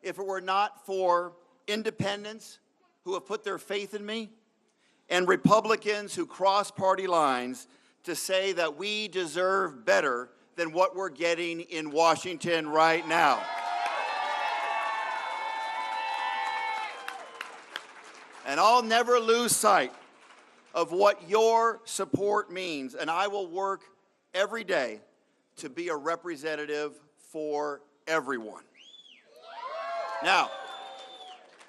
if it were not for independents who have put their faith in me and Republicans who cross party lines to say that we deserve better than what we're getting in Washington right now. And I'll never lose sight of what your support means, and I will work every day to be a representative for everyone. Now,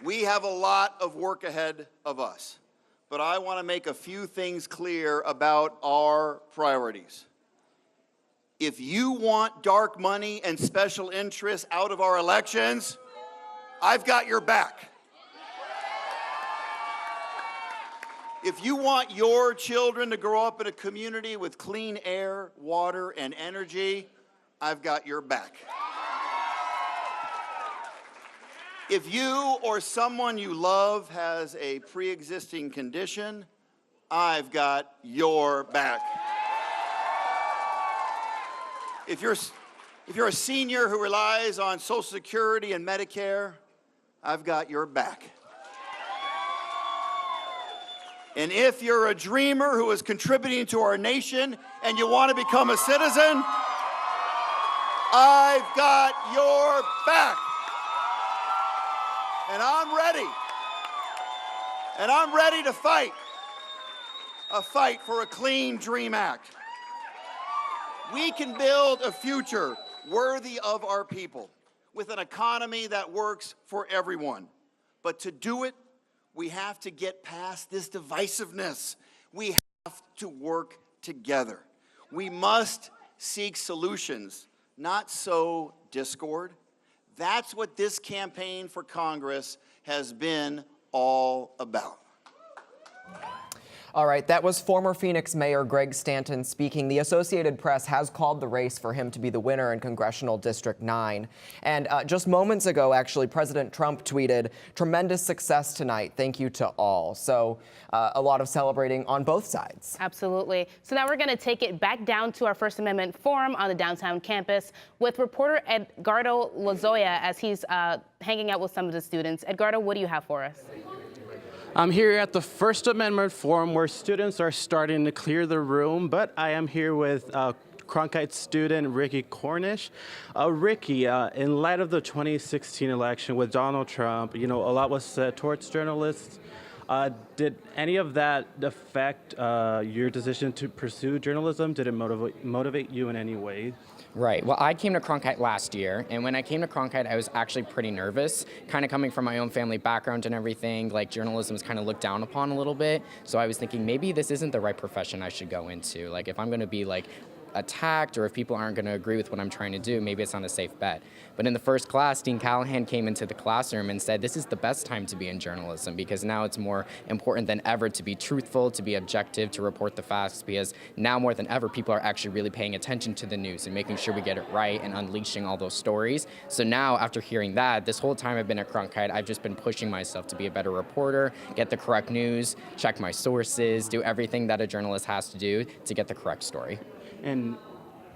we have a lot of work ahead of us, but I want to make a few things clear about our priorities. If you want dark money and special interests out of our elections, I've got your back. If you want your children to grow up in a community with clean air, water, and energy, I've got your back. If you or someone you love has a pre-existing condition, I've got your back. If you're a senior who relies on Social Security and Medicare, I've got your back. And if you're a dreamer who is contributing to our nation and you want to become a citizen, I've got your back. And I'm ready. And I'm ready to fight. A fight for a clean DREAM Act. We can build a future worthy of our people with an economy that works for everyone. But to do it, we have to get past this divisiveness. We have to work together. We must seek solutions, not sow discord. That's what this campaign for Congress has been all about. All right, that was former Phoenix Mayor Greg Stanton speaking. The Associated Press has called the race for him to be the winner in Congressional District 9. And just moments ago, actually, President Trump tweeted, "Tremendous success tonight. Thank you to all." So a lot of celebrating on both sides. Absolutely. So now we're going to take it back down to our First Amendment Forum on the downtown campus with reporter Edgardo Lozoya as he's hanging out with some of the students. Edgardo, what do you have for us? I'm here at the First Amendment Forum where students are starting to clear the room, but I am here with Cronkite student Ricky Cornish. Ricky, in light of the 2016 election with Donald Trump, a lot was said towards journalists. Did any of that affect your decision to pursue journalism? Did it motivate you in any way? Right. Well, I came to Cronkite last year, and when I came to Cronkite, I was actually pretty nervous, kind of coming from my own family background and everything. Like, journalism is kind of looked down upon a little bit. So I was thinking maybe this isn't the right profession I should go into. Like, if I'm going to be attacked or if people aren't going to agree with what I'm trying to do, maybe it's not a safe bet. But in the first class, Dean Callahan came into the classroom and said, this is the best time to be in journalism because now it's more important than ever to be truthful, to be objective, to report the facts, because now more than ever, people are actually really paying attention to the news and making sure we get it right and unleashing all those stories. So now, after hearing that, this whole time I've been at Cronkite, I've just been pushing myself to be a better reporter, get the correct news, check my sources, do everything that a journalist has to do to get the correct story. And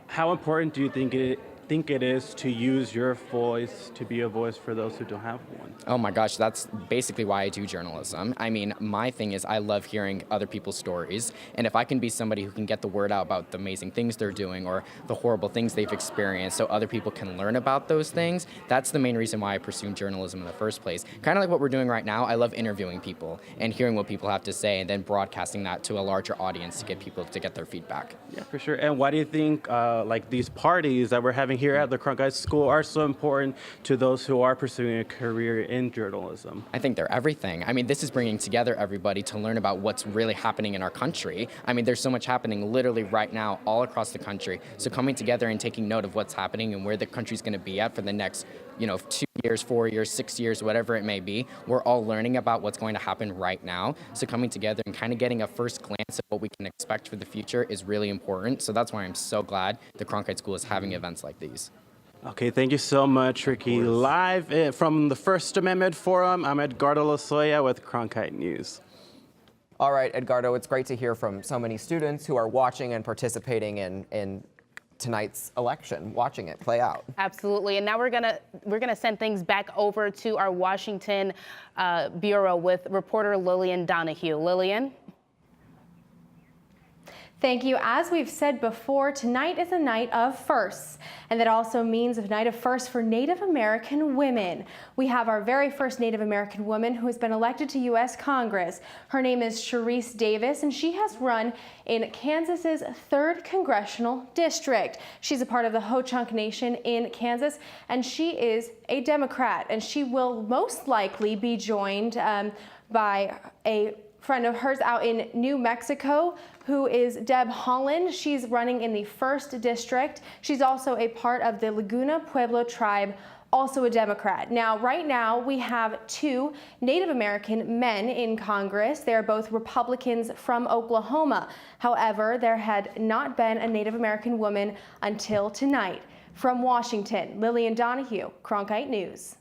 how important do you think it is to use your voice to be a voice for those who don't have one? Oh my gosh, that's basically why I do journalism. I mean, my thing is I love hearing other people's stories, and if I can be somebody who can get the word out about the amazing things they're doing or the horrible things they've experienced so other people can learn about those things, that's the main reason why I pursued journalism in the first place. Kind of like what we're doing right now, I love interviewing people and hearing what people have to say and then broadcasting that to a larger audience to get people to get their feedback. Yeah, for sure. And why do you think these parties that we're having here at the Cronkite School are so important to those who are pursuing a career in journalism? I think they're everything. I mean, this is bringing together everybody to learn about what's really happening in our country. I mean, there's so much happening literally right now all across the country. So coming together and taking note of what's happening and where the country's going to be at for the next 2 years, 4 years, 6 years, whatever it may be, we're all learning about what's going to happen right now. So coming together and kind of getting a first glance at what we can expect for the future is really important. So that's why I'm so glad the Cronkite School is having events like these. Okay, thank you so much, Ricky. Live from the First Amendment Forum, I'm Edgardo Lozoya with Cronkite News. All right, Edgardo, it's great to hear from so many students who are watching and participating in tonight's election, watching it play out. Absolutely, and now we're gonna send things back over to our Washington bureau with reporter Lillian Donahue. Lillian? Thank you. As we've said before, tonight is a night of firsts, and that also means a night of firsts for Native American women. We have our very first Native American woman who has been elected to U.S. Congress. Her name is Sharice Davis, and she has run in Kansas's 3rd Congressional District. She's a part of the Ho-Chunk Nation in Kansas, and she is a Democrat, and she will most likely be joined by a friend of hers out in New Mexico, who is Deb Holland. She's running in the 1st District. She's also a part of the Laguna Pueblo tribe, also a Democrat. Now, right now, we have 2 Native American men in Congress. They're both Republicans from Oklahoma. However, there had not been a Native American woman until tonight. From Washington, Lillian Donahue, Cronkite News.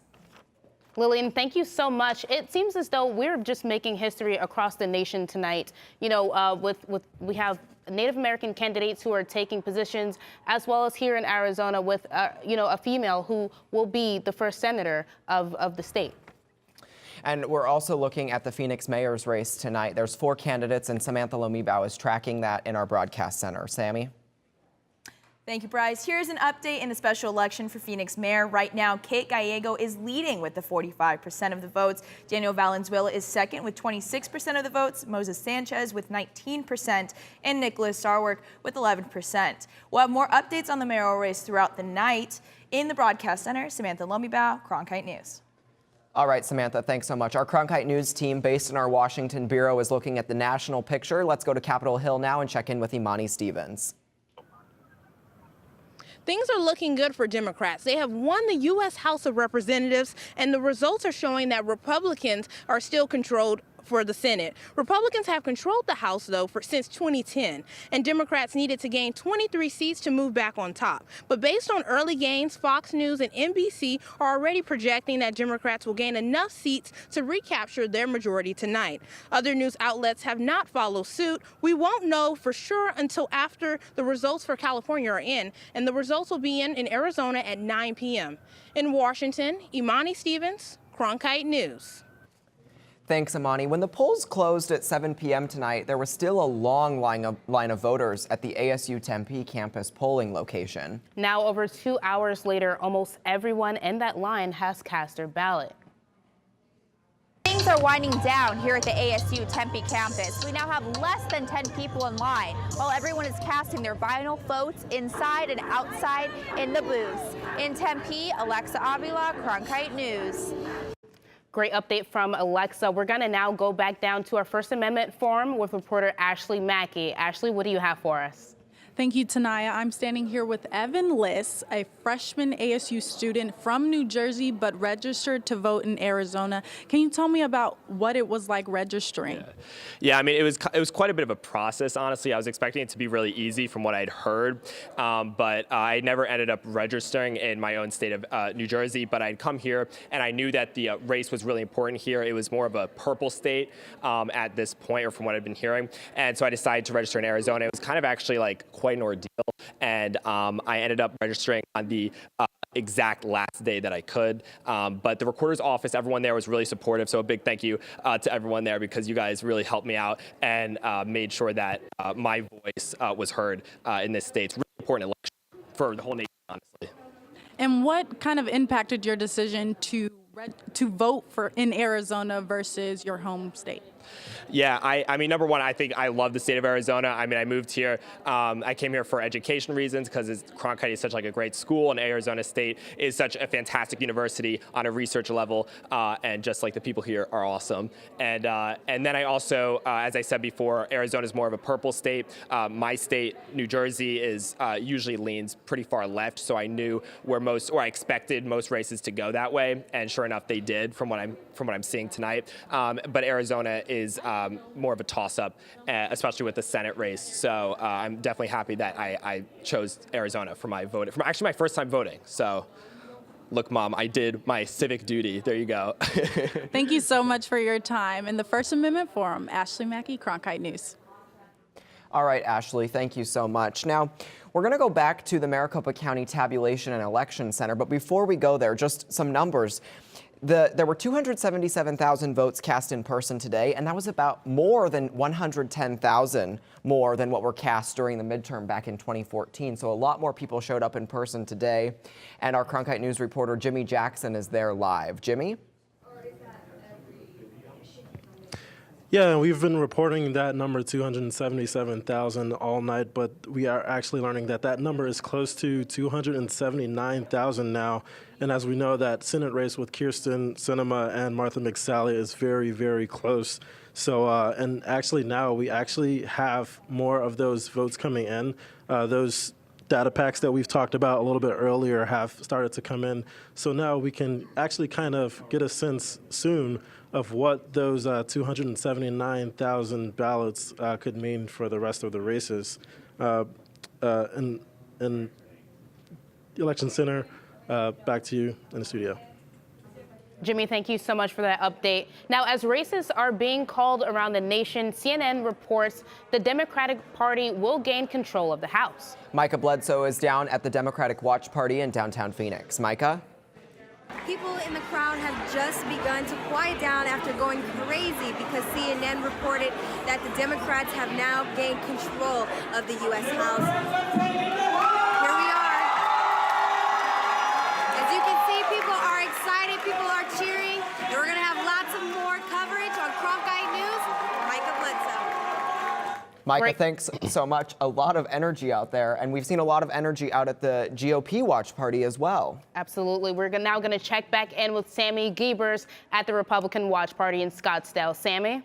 Lillian, thank you so much. It seems as though we're just making history across the nation tonight. You know, we have Native American candidates who are taking positions, as well as here in Arizona with, a female who will be the first senator of the state. And we're also looking at the Phoenix mayor's race tonight. There's 4 candidates, and Samantha Lomibao is tracking that in our broadcast center. Sammy? Thank you, Bryce. Here's an update in the special election for Phoenix mayor. Right now, Kate Gallego is leading with the 45% of the votes. Daniel Valenzuela is second with 26% of the votes. Moses Sanchez with 19%, and Nicholas Sarwark with 11%. We'll have more updates on the mayoral race throughout the night. In the broadcast center, Samantha Lomibao, Cronkite News. All right, Samantha, thanks so much. Our Cronkite News team based in our Washington bureau is looking at the national picture. Let's go to Capitol Hill now and check in with Imani Stevens. Things are looking good for Democrats. They have won the U.S. House of Representatives, and the results are showing that Republicans are still controlled for the Senate. Republicans have controlled the House, though, since 2010, and Democrats needed to gain 23 seats to move back on top. But based on early gains, Fox News and NBC are already projecting that Democrats will gain enough seats to recapture their majority tonight. Other news outlets have not followed suit. We won't know for sure until after the results for California are in, and the results will be in Arizona at 9 p.m. In Washington, Imani Stevens, Cronkite News. Thanks, Imani. When the polls closed at 7 p.m. tonight, there was still a long line of voters at the ASU Tempe campus polling location. Now, over 2 hours later, almost everyone in that line has cast their ballot. Things are winding down here at the ASU Tempe campus. We now have less than 10 people in line, while everyone is casting their final votes inside and outside in the booths. In Tempe, Alexa Avila, Cronkite News. Great update from Alexa. We're going to now go back down to our First Amendment Forum with reporter Ashley Mackey. Ashley, what do you have for us? Thank you, Tanaya. I'm standing here with Evan Liss, a freshman ASU student from New Jersey but registered to vote in Arizona. Can you tell me about what it was like registering? Yeah, I mean, it was quite a bit of a process, honestly. I was expecting it to be really easy from what I'd heard, but I never ended up registering in my own state of New Jersey, but I'd come here and I knew that the race was really important here. It was more of a purple state at this point, or from what I'd been hearing, and so I decided to register in Arizona. It was kind of actually like quite an ordeal, and I ended up registering on the exact last day that I could, but the recorder's office, everyone there was really supportive, so a big thank you to everyone there, because you guys really helped me out and made sure that my voice was heard in this state. It's a really important election for the whole nation, honestly. And what kind of impacted your decision to vote in Arizona versus your home state? Yeah, I mean, number one, I think I love the state of Arizona. I mean, I moved here. I came here for education reasons, because Cronkite is such like a great school, and Arizona State is such a fantastic university on a research level, and just like the people here are awesome. And then I also, as I said before, Arizona is more of a purple state. My state, New Jersey, is usually leans pretty far left, so I knew I expected most races to go that way, and sure enough, they did from what I'm seeing tonight. But Arizona is more of a toss-up, especially with the Senate race. So I'm definitely happy that I chose Arizona for my vote. For actually my first time voting. So look, Mom, I did my civic duty. There you go. Thank you so much for your time. In the First Amendment Forum, Ashley Mackey, Cronkite News. All right, Ashley, thank you so much. Now, we're going to go back to the Maricopa County Tabulation and Election Center, but before we go there, just some numbers. There were 277,000 votes cast in person today, and that was about more than 110,000 more than what were cast during the midterm back in 2014. So a lot more people showed up in person today. And our Cronkite News reporter Jimmy Jackson is there live. Jimmy? Yeah, we've been reporting that number, 277,000, all night, but we are actually learning that that number is close to 279,000 now. And as we know, that Senate race with Kyrsten Sinema and Martha McSally is very, very close. So, and actually now we actually have more of those votes coming in. Those data packs that we've talked about a little bit earlier have started to come in. So now we can actually kind of get a sense soon of what those 279,000 ballots could mean for the rest of the races. In the Election Center, back to you in the studio. Jimmy, thank you so much for that update. Now, as races are being called around the nation, CNN reports the Democratic Party will gain control of the House. Micah Bledsoe is down at the Democratic Watch Party in downtown Phoenix. Micah? People in the crowd have just begun to quiet down after going crazy because CNN reported that the Democrats have now gained control of the U.S. House. Here we are. As you can see, people are excited, people are cheering, and we're going to have lots of more coverage on Cronkite News. Micah Bledsoe. Micah, thanks so much. A lot of energy out there, and we've seen a lot of energy out at the GOP watch party as well. Absolutely. We're now going to check back in with Sammy Giebers at the Republican watch party in Scottsdale. Sammy?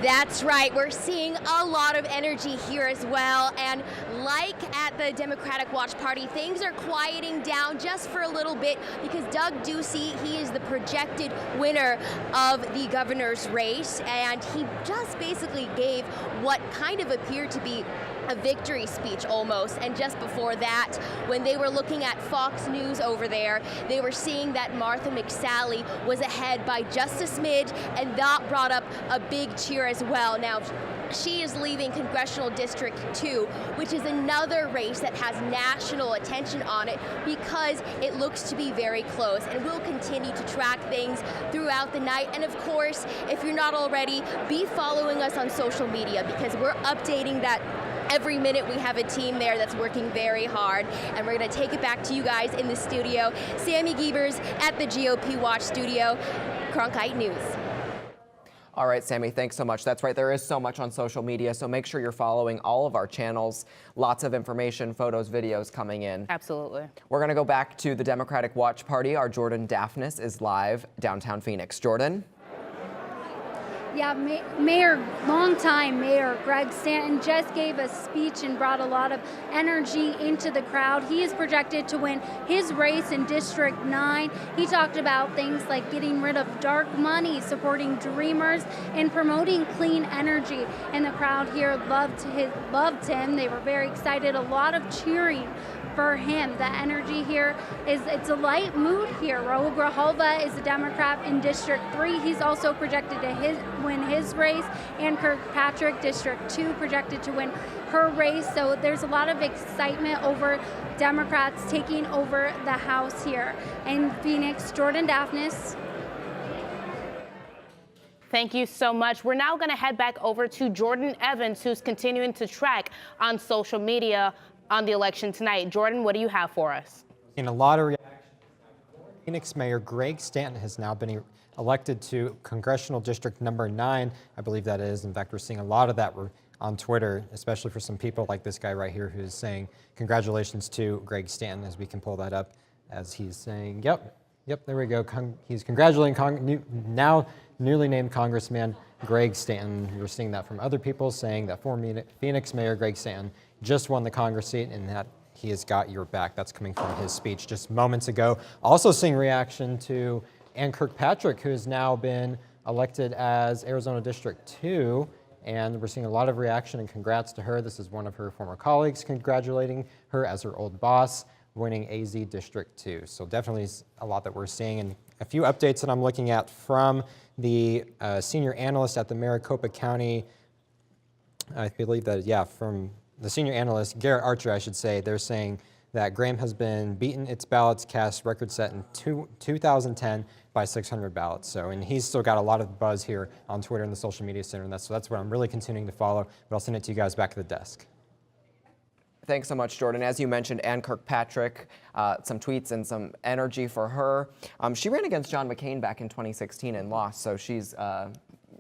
That's right. We're seeing a lot of energy here as well. And like at the Democratic Watch Party, things are quieting down just for a little bit because Doug Ducey, he is the projected winner of the governor's race. And he just basically gave what kind of appeared to be a victory speech almost. And just before that, when they were looking at Fox News over there, they were seeing that Martha McSally was ahead by just a smidge, and that brought up a big cheer as well. Now, she is leaving Congressional District 2, which is another race that has national attention on it because it looks to be very close, and we'll continue to track things throughout the night. And of course, if you're not already, be following us on social media because we're updating that every minute. We have a team there that's working very hard, and we're going to take it back to you guys in the studio. Sammy Giebers at the GOP Watch Studio, Cronkite News. All right, Sammy, thanks so much. That's right, there is so much on social media, so make sure you're following all of our channels. Lots of information, photos, videos coming in. Absolutely. We're going to go back to the Democratic Watch Party. Our Jordan Daphnis is live downtown Phoenix. Jordan? Yeah, longtime Mayor Greg Stanton just gave a speech and brought a lot of energy into the crowd. He is projected to win his race in District 9. He talked about things like getting rid of dark money, supporting dreamers, and promoting clean energy. And the crowd here loved him. They were very excited. A lot of cheering for him. The energy here it's a light mood here. Raul Grijalva is a Democrat in District 3. He's also projected to win his race, and Kirkpatrick, District 2, projected to win her race. So there's a lot of excitement over Democrats taking over the House here. In Phoenix, Jordan Daphnis. Thank you so much. We're now going to head back over to Jordan Evans, who's continuing to track on social media on the election tonight. Jordan, what do you have for us? In a lot of reactions, Phoenix Mayor Greg Stanton has now been elected to Congressional District number 9, I believe that is. In fact, we're seeing a lot of that on Twitter, especially for some people like this guy right here who's saying congratulations to Greg Stanton, as we can pull that up, as he's saying, yep, there we go. He's congratulating now newly named Congressman Greg Stanton. We're seeing that from other people saying that former Phoenix Mayor Greg Stanton just won the Congress seat and that he has got your back. That's coming from his speech just moments ago. Also seeing reaction to Ann Kirkpatrick, who has now been elected as Arizona District 2, and we're seeing a lot of reaction and congrats to her. This is one of her former colleagues congratulating her as her old boss, winning AZ District 2. So definitely a lot that we're seeing, and a few updates that I'm looking at from the senior analyst at the Maricopa County, I believe that, from the senior analyst, Garrett Archer, I should say, they're saying that Graham has been beaten its ballots cast record set in 2010 by 600 ballots. So, and he's still got a lot of buzz here on Twitter and the social media center, and so that's what I'm really continuing to follow. But I'll send it to you guys back at the desk. Thanks so much, Jordan. As you mentioned, Ann Kirkpatrick, some tweets and some energy for her. She ran against John McCain back in 2016 and lost, so she's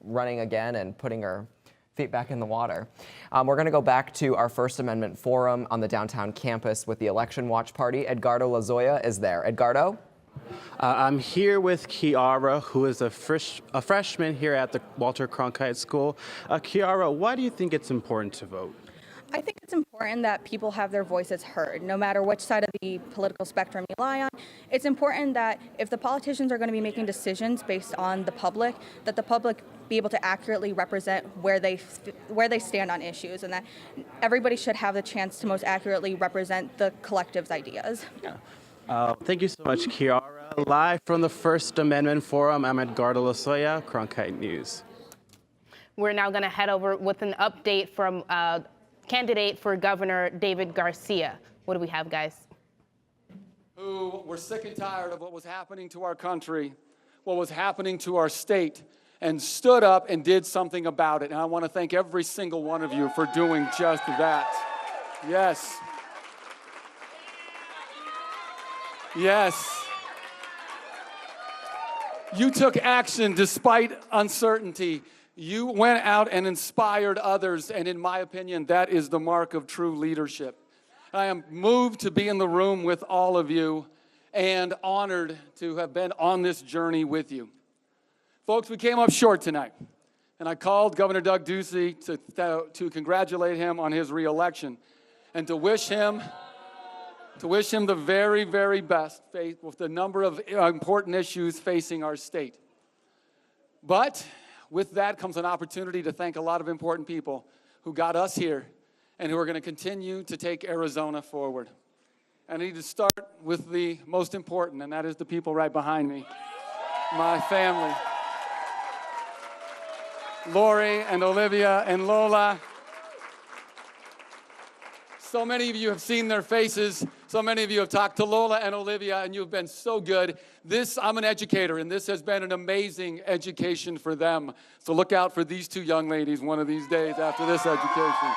running again and putting her feet back in the water. We're going to go back to our First Amendment Forum on the downtown campus with the Election Watch Party. Edgardo Lozoya is there. Edgardo? I'm here with Kiara, who is a freshman here at the Walter Cronkite School. Kiara, why do you think it's important to vote? I think it's important that people have their voices heard, no matter which side of the political spectrum you lie on. It's important that if the politicians are going to be making decisions based on the public, that the public be able to accurately represent where they stand on issues, and that everybody should have the chance to most accurately represent the collective's ideas. Thank you so much, Kiara. Live from the First Amendment Forum, I'm Edgardo Lozoya, Cronkite News. We're now going to head over with an update from candidate for Governor David Garcia. What do we have, guys? Who were sick and tired of what was happening to our country, what was happening to our state, and stood up and did something about it. And I want to thank every single one of you for doing just that. Yes. Yes. You took action despite uncertainty. You went out and inspired others, and in my opinion, that is the mark of true leadership. I am moved to be in the room with all of you and honored to have been on this journey with you. Folks, we came up short tonight, and I called Governor Doug Ducey to congratulate him on his reelection and to wish him the very, very best with the number of important issues facing our state. But with that comes an opportunity to thank a lot of important people who got us here and who are going to continue to take Arizona forward. And I need to start with the most important, and that is the people right behind me, my family. Lori and Olivia and Lola. So many of you have seen their faces. So many of you have talked to Lola and Olivia, and you've been so good. I'm an educator, and this has been an amazing education for them. So look out for these two young ladies one of these days after this education.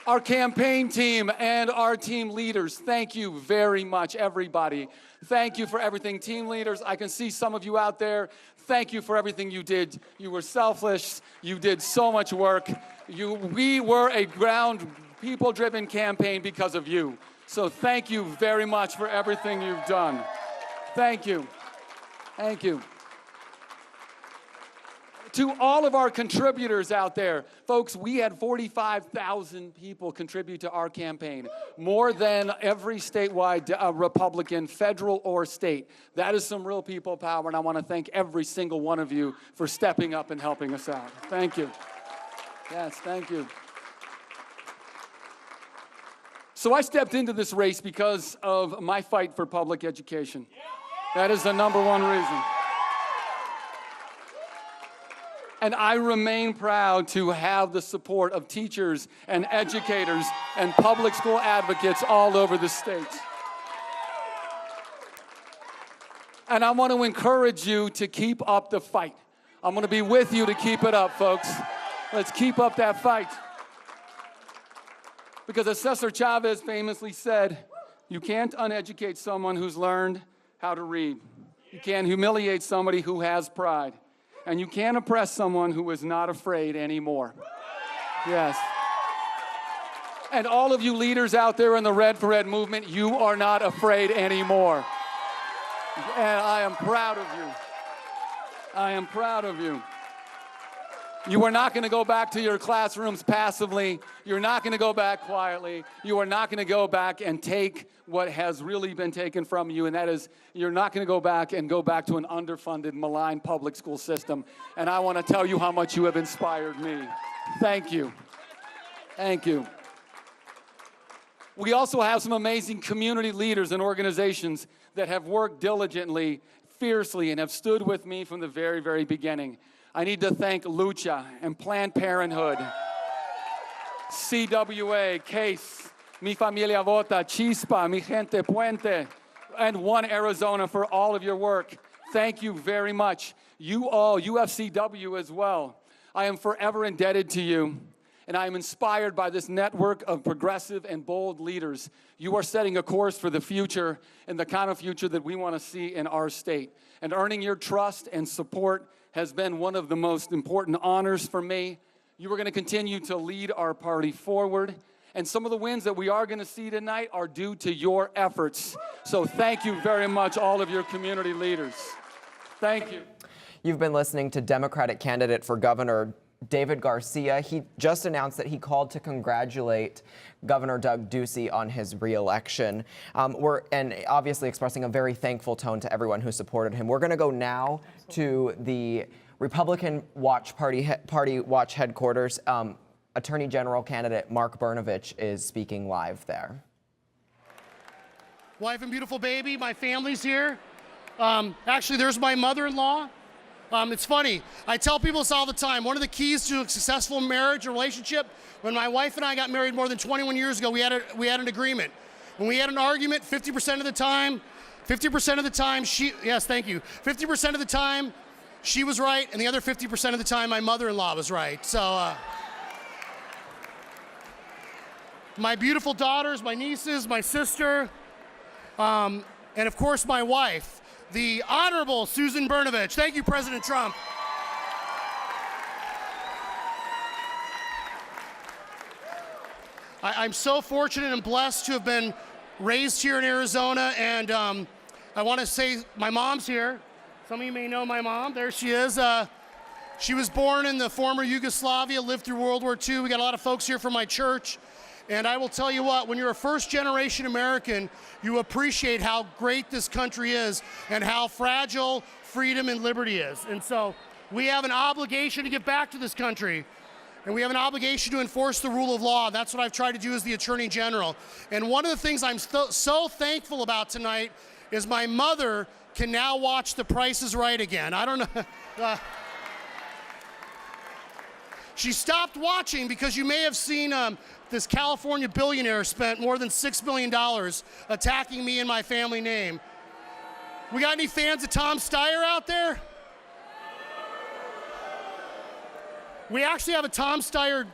Our campaign team and our team leaders, thank you very much, everybody. Thank you for everything. Team leaders, I can see some of you out there. Thank you for everything you did. You were selfless. You did so much work. We were a people-driven campaign because of you. So thank you very much for everything you've done. Thank you. Thank you. To all of our contributors out there, folks, we had 45,000 people contribute to our campaign, more than every statewide Republican, federal or state. That is some real people power, and I want to thank every single one of you for stepping up and helping us out. Thank you. Yes, thank you. So I stepped into this race because of my fight for public education. That is the number one reason. And I remain proud to have the support of teachers and educators and public school advocates all over the state. And I want to encourage you to keep up the fight. I'm going to be with you to keep it up, folks. Let's keep up that fight. Because as Cesar Chavez famously said, you can't uneducate someone who's learned how to read. You can't humiliate somebody who has pride. And you can't oppress someone who is not afraid anymore. Yes. And all of you leaders out there in the Red for Ed movement, you are not afraid anymore. And I am proud of you. I am proud of you. You are not going to go back to your classrooms passively. You're not going to go back quietly. You are not going to go back and take what has really been taken from you, and that is you're not going to go back to an underfunded, maligned public school system. And I want to tell you how much you have inspired me. Thank you. Thank you. We also have some amazing community leaders and organizations that have worked diligently, fiercely, and have stood with me from the very, very beginning. I need to thank Lucha and Planned Parenthood CWA, CASE, Mi Familia Vota, Chispa, Mi Gente Puente, and One Arizona for all of your work. Thank you very much. You all, UFCW as well. I am forever indebted to you, and I am inspired by this network of progressive and bold leaders. You are setting a course for the future and the kind of future that we want to see in our state. And earning your trust and support has been one of the most important honors for me. You are going to continue to lead our party forward. And some of the wins that we are going to see tonight are due to your efforts. So thank you very much, all of your community leaders. Thank you. You've been listening to Democratic candidate for governor David Garcia. He just announced that he called to congratulate Governor Doug Ducey on his re-election. And obviously expressing a very thankful tone to everyone who supported him. We're going to go now to the Republican Party Watch headquarters. Attorney General candidate Mark Brnovich is speaking live there. Wife and beautiful baby, my family's here. Actually, there's my mother-in-law. It's funny, I tell people this all the time. One of the keys to a successful marriage or relationship, when my wife and I got married more than 21 years ago, we had an agreement. When we had an argument, 50% of the time, yes, thank you. 50% of the time, she was right, and the other 50% of the time, my mother-in-law was right. So, my beautiful daughters, my nieces, my sister, and of course, my wife, the Honorable Susan Brnovich. Thank you, President Trump. I'm so fortunate and blessed to have been raised here in Arizona, and I want to say my mom's here. Some of you may know my mom. There she is. She was born in the former Yugoslavia, lived through World War II. We got a lot of folks here from my church. And I will tell you what, when you're a first-generation American, you appreciate how great this country is and how fragile freedom and liberty is. And so we have an obligation to get back to this country. And we have an obligation to enforce the rule of law. That's what I've tried to do as the Attorney General. And one of the things I'm so thankful about tonight is my mother can now watch The Price is Right again. I don't know. She stopped watching because you may have seen this California billionaire spent more than $6 million attacking me and my family name. We got any fans of Tom Steyer out there? We actually have a Tom Steyer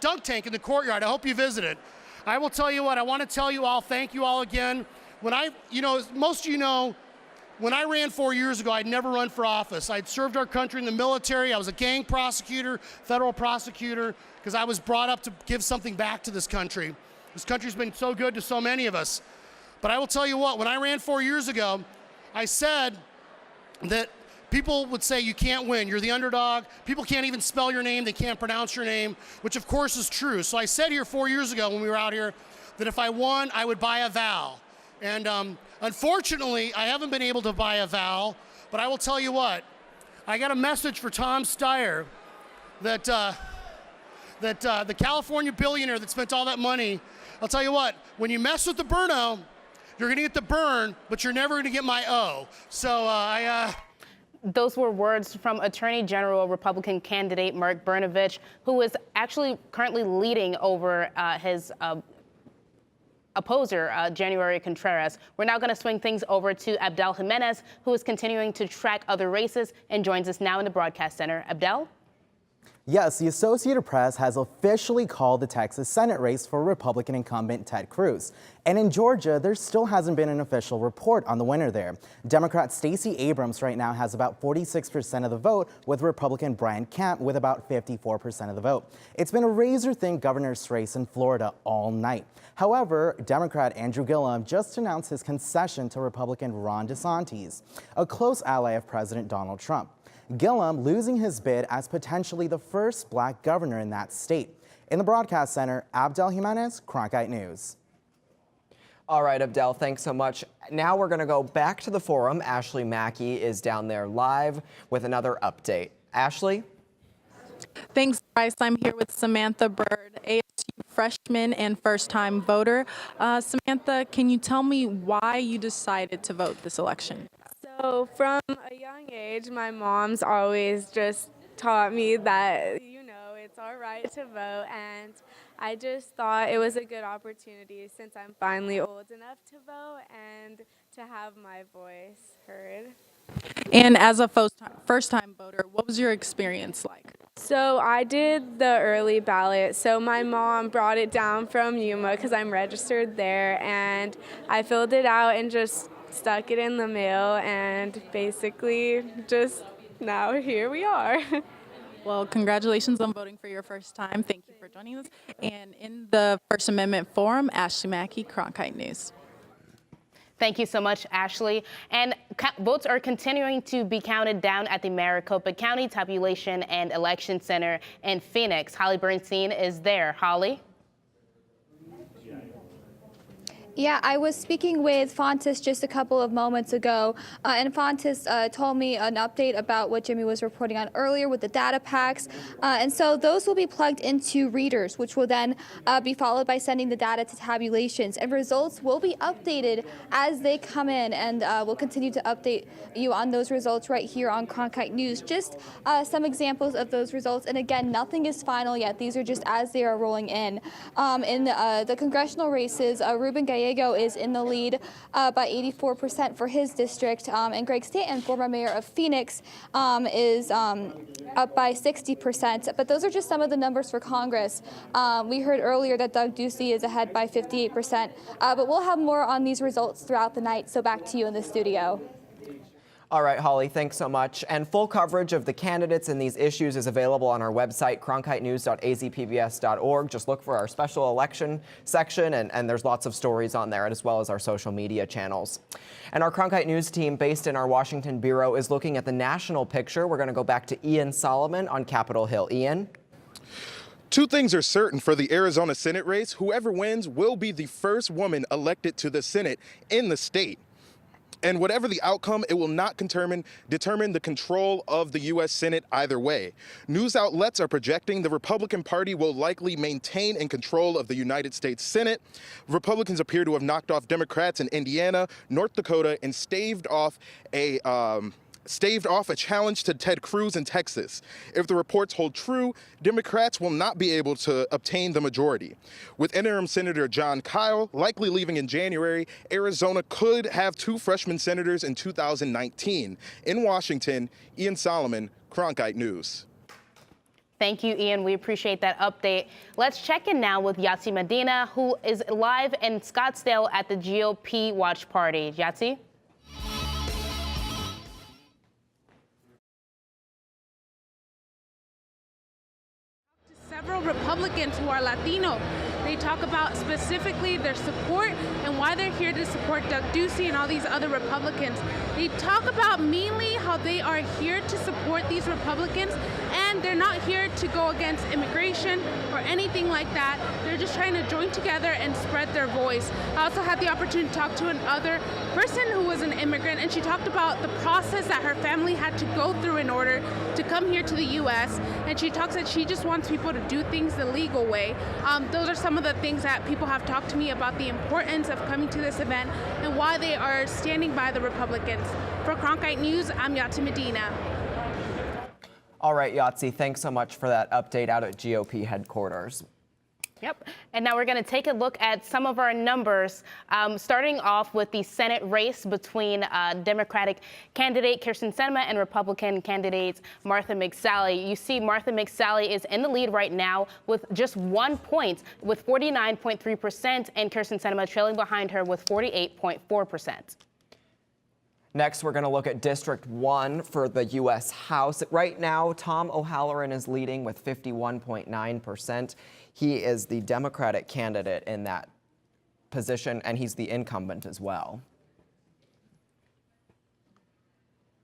dunk tank in the courtyard. I hope you visit it. I will tell you what, I want to tell you all, thank you all again. Most of you know, when I ran 4 years ago, I'd never run for office. I'd served our country in the military. I was a gang prosecutor, federal prosecutor, because I was brought up to give something back to this country. This country's been so good to so many of us. But I will tell you what, when I ran 4 years ago, I said that people would say you can't win, you're the underdog. People can't even spell your name, they can't pronounce your name, which of course is true. So I said here 4 years ago when we were out here that if I won, I would buy a vowel. And unfortunately, I haven't been able to buy a vowel, but I will tell you what, I got a message for Tom Steyer that the California billionaire that spent all that money, I'll tell you what, when you mess with the Burno, you're gonna get the burn, but you're never gonna get my O. So Those were words from Attorney General Republican candidate Mark Brnovich, who is actually currently leading over his opposer, January Contreras. We're now going to swing things over to Abdel Jimenez, who is continuing to track other races and joins us now in the broadcast center. Abdel? Yes, the Associated Press has officially called the Texas Senate race for Republican incumbent Ted Cruz. And in Georgia, there still hasn't been an official report on the winner there. Democrat Stacey Abrams right now has about 46% of the vote, with Republican Brian Kemp with about 54% of the vote. It's been a razor-thin governor's race in Florida all night. However, Democrat Andrew Gillum just announced his concession to Republican Ron DeSantis, a close ally of President Donald Trump. Gillum losing his bid as potentially the first black governor in that state. In the broadcast center, Abdel Jimenez, Cronkite News. All right, Abdel, thanks so much. Now we're going to go back to the forum. Ashley Mackey is down there live with another update. Ashley? Thanks, Bryce. I'm here with Samantha Bird, ASU freshman and first-time voter. Samantha, can you tell me why you decided to vote this election? So from a young age, my mom's always just taught me that, it's all right to vote, and I just thought it was a good opportunity since I'm finally old enough to vote and to have my voice heard. And as a first-time voter, what was your experience like? So I did the early ballot. So my mom brought it down from Yuma because I'm registered there, and I filled it out and just stuck it in the mail, and basically just now here we are. Well, congratulations on voting for your first time. Thank you for joining us. And in the First Amendment Forum, Ashley Mackey, Cronkite News. Thank you so much, Ashley. And votes are continuing to be counted down at the Maricopa County Tabulation and Election Center in Phoenix. Holly Bernstein is there. Holly? Yeah, I was speaking with Fontes just a couple of moments ago, and Fontes told me an update about what Jimmy was reporting on earlier with the data packs. And so those will be plugged into readers, which will then be followed by sending the data to tabulations. And results will be updated as they come in, and we'll continue to update you on those results right here on Cronkite News. Just some examples of those results. And again, nothing is final yet. These are just as they are rolling in. In the congressional races, Ruben Gallego is in the lead by 84% for his district, and Greg Stanton, former mayor of Phoenix, is up by 60%. But those are just some of the numbers for Congress. We heard earlier that Doug Ducey is ahead by 58%, but we'll have more on these results throughout the night, so back to you in the studio. All right, Holly, thanks so much. And full coverage of the candidates and these issues is available on our website, cronkitenews.azpbs.org. Just look for our special election section, and there's lots of stories on there, as well as our social media channels. And our Cronkite News team, based in our Washington bureau, is looking at the national picture. We're going to go back to Ian Solomon on Capitol Hill. Ian? Two things are certain for the Arizona Senate race. Whoever wins will be the first woman elected to the Senate in the state. And whatever the outcome, it will not determine the control of the U.S. Senate either way. News outlets are projecting the Republican Party will likely maintain and control of the United States Senate. Republicans appear to have knocked off Democrats in Indiana, North Dakota, and staved off a challenge to Ted Cruz in Texas. If the reports hold true, Democrats will not be able to obtain the majority. With interim Senator John Kyle likely leaving in January, Arizona could have two freshman senators in 2019. In Washington, Ian Solomon, Cronkite News. Thank you, Ian. We appreciate that update. Let's check in now with Yatsi Medina, who is live in Scottsdale at the GOP watch party. Yatsi? Several Republicans who are Latino. They talk about specifically their support and why they're here to support Doug Ducey and all these other Republicans. They talk about mainly how they are here to support these Republicans, and they're not here to go against immigration or anything like that. They're just trying to join together and spread their voice. I also had the opportunity to talk to another person who was an immigrant, and she talked about the process that her family had to go through in order to come here to the U.S., and she talks that she just wants people to do things the legal way. Those are some of the things that people have talked to me about the importance of coming to this event and why they are standing by the Republicans. For Cronkite News, I'm Yatsi Medina. All right, Yatsi, thanks so much for that update out at GOP headquarters. Yep. And now we're going to take a look at some of our numbers, starting off with the Senate race between Democratic candidate Kyrsten Sinema and Republican candidate Martha McSally. You see Martha McSally is in the lead right now with just 1 point, with 49.3%, and Kyrsten Sinema trailing behind her with 48.4%. Next, we're going to look at District 1 for the U.S. House. Right now, Tom O'Halloran is leading with 51.9%. He is the Democratic candidate in that position, and he's the incumbent as well.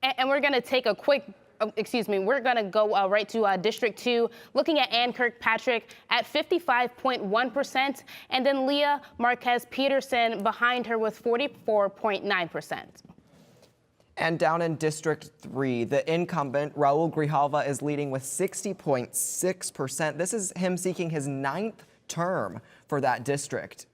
And we're going to take a quick, we're going to go right to District 2, looking at Ann Kirkpatrick at 55.1%, and then Leah Marquez Peterson behind her with 44.9%. And down in District 3, the incumbent, Raul Grijalva, is leading with 60.6%. This is him seeking his 9th term for that district.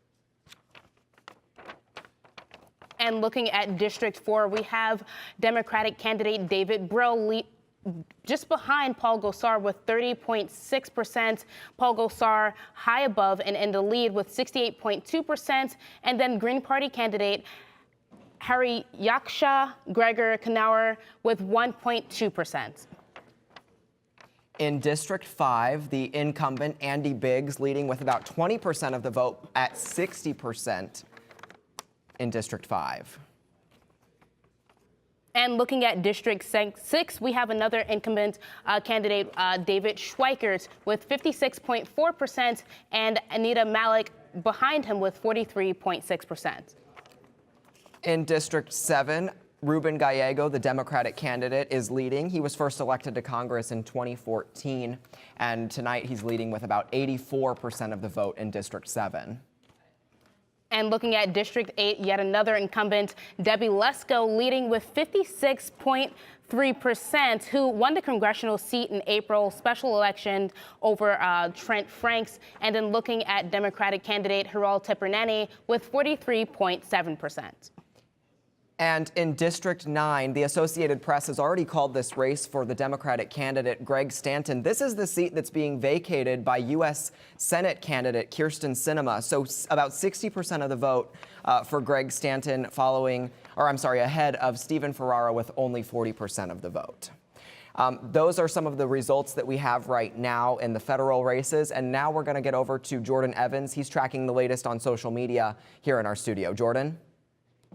And looking at District 4, we have Democratic candidate David Brill just behind Paul Gosar with 30.6%. Paul Gosar high above and in the lead with 68.2%. And then Green Party candidate Harry Yaksha Gregor Knauer with 1.2%. In District 5, the incumbent Andy Biggs leading with about 20% of the vote at 60% in District 5. And looking at District 6, we have another incumbent candidate, David Schweikert, with 56.4%, and Anita Malik behind him with 43.6%. In District 7, Ruben Gallego, the Democratic candidate, is leading. He was first elected to Congress in 2014, and tonight he's leading with about 84% of the vote in District 7. And looking at District 8, yet another incumbent, Debbie Lesko, leading with 56.3%, who won the congressional seat in April special election over Trent Franks. And then looking at Democratic candidate Hiral Tipirneni with 43.7%. And in District 9, the Associated Press has already called this race for the Democratic candidate Greg Stanton. This is the seat that's being vacated by U.S. Senate candidate Kyrsten Sinema. So about 60% of the vote for Greg Stanton ahead of Stephen Ferraro with only 40% of the vote. Those are some of the results that we have right now in the federal races. And now we're going to get over to Jordan Evans. He's tracking the latest on social media here in our studio. Jordan?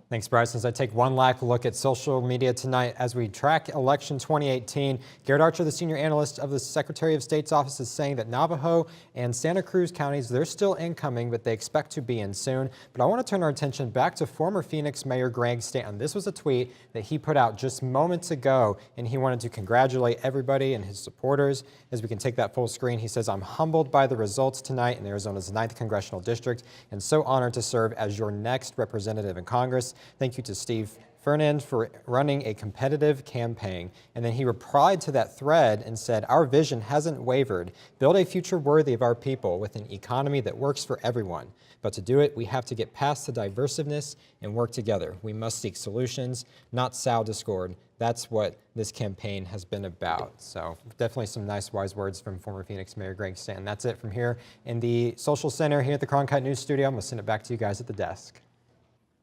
Thanks, Bryce. As I take one last look at social media tonight as we track election 2018, Garrett Archer, the senior analyst of the Secretary of State's office, is saying that Navajo and Santa Cruz counties, they're still incoming, but they expect to be in soon. But I want to turn our attention back to former Phoenix Mayor Greg Stanton. This was a tweet that he put out just moments ago, and he wanted to congratulate everybody and his supporters. As we can take that full screen, he says, "I'm humbled by the results tonight in Arizona's 9th Congressional District and so honored to serve as your next representative in Congress. Thank you to Steve Fernand for running a competitive campaign." And then he replied to that thread and said, "Our vision hasn't wavered. Build a future worthy of our people with an economy that works for everyone. But to do it, we have to get past the divisiveness and work together. We must seek solutions, not sow discord. That's what this campaign has been about." So definitely some nice, wise words from former Phoenix Mayor Greg Stanton. That's it from here in the Social Center here at the Cronkite News Studio. I'm going to send it back to you guys at the desk.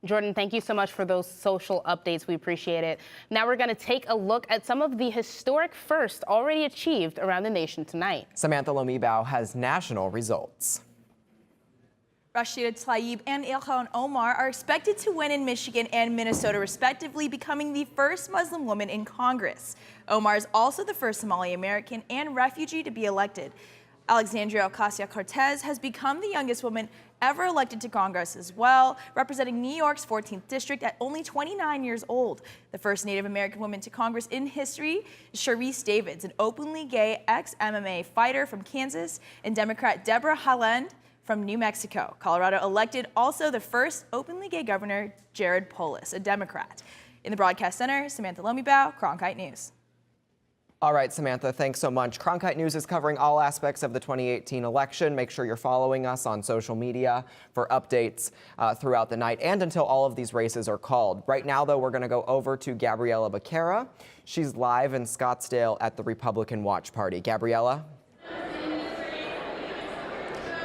Jordan, thank you so much for those social updates. We appreciate it. Now we're going to take a look at some of the historic firsts already achieved around the nation tonight. Samantha Lomibao has national results. Rashida Tlaib and Ilhan Omar are expected to win in Michigan and Minnesota, respectively, becoming the first Muslim woman in Congress. Omar is also the first Somali American and refugee to be elected. Alexandria Ocasio-Cortez has become the youngest woman ever elected to Congress as well, representing New York's 14th district at only 29 years old. The first Native American woman to Congress in history is Sharice Davids, an openly gay ex-MMA fighter from Kansas, and Democrat Deborah Haaland from New Mexico. Colorado elected also the first openly gay governor, Jared Polis, a Democrat. In the broadcast center, Samantha Lomibao, Cronkite News. All right, Samantha, thanks so much. Cronkite News is covering all aspects of the 2018 election. Make sure you're following us on social media for updates throughout the night and until all of these races are called. Right now, though, we're going to go over to Gabriella Becerra. She's live in Scottsdale at the Republican Watch Party. Gabriella?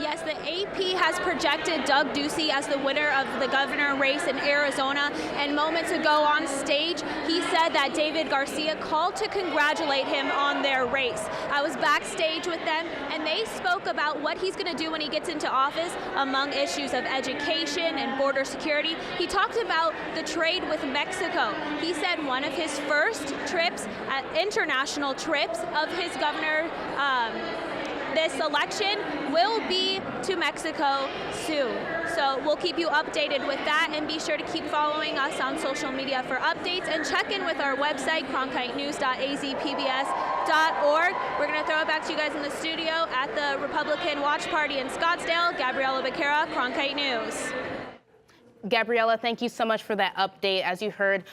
Yes, the AP has projected Doug Ducey as the winner of the governor race in Arizona, and moments ago on stage, he said that David Garcia called to congratulate him on their race. I was backstage with them, and they spoke about what he's going to do when he gets into office among issues of education and border security. He talked about the trade with Mexico. He said one of his first trips, international trips of his governor this election will be to Mexico soon. So we'll keep you updated with that, and be sure to keep following us on social media for updates, and check in with our website, cronkitenews.azpbs.org. We're going to throw it back to you guys in the studio at the Republican Watch Party in Scottsdale. Gabriella Becerra, Cronkite News. Gabriella, thank you so much for that update. As you heard,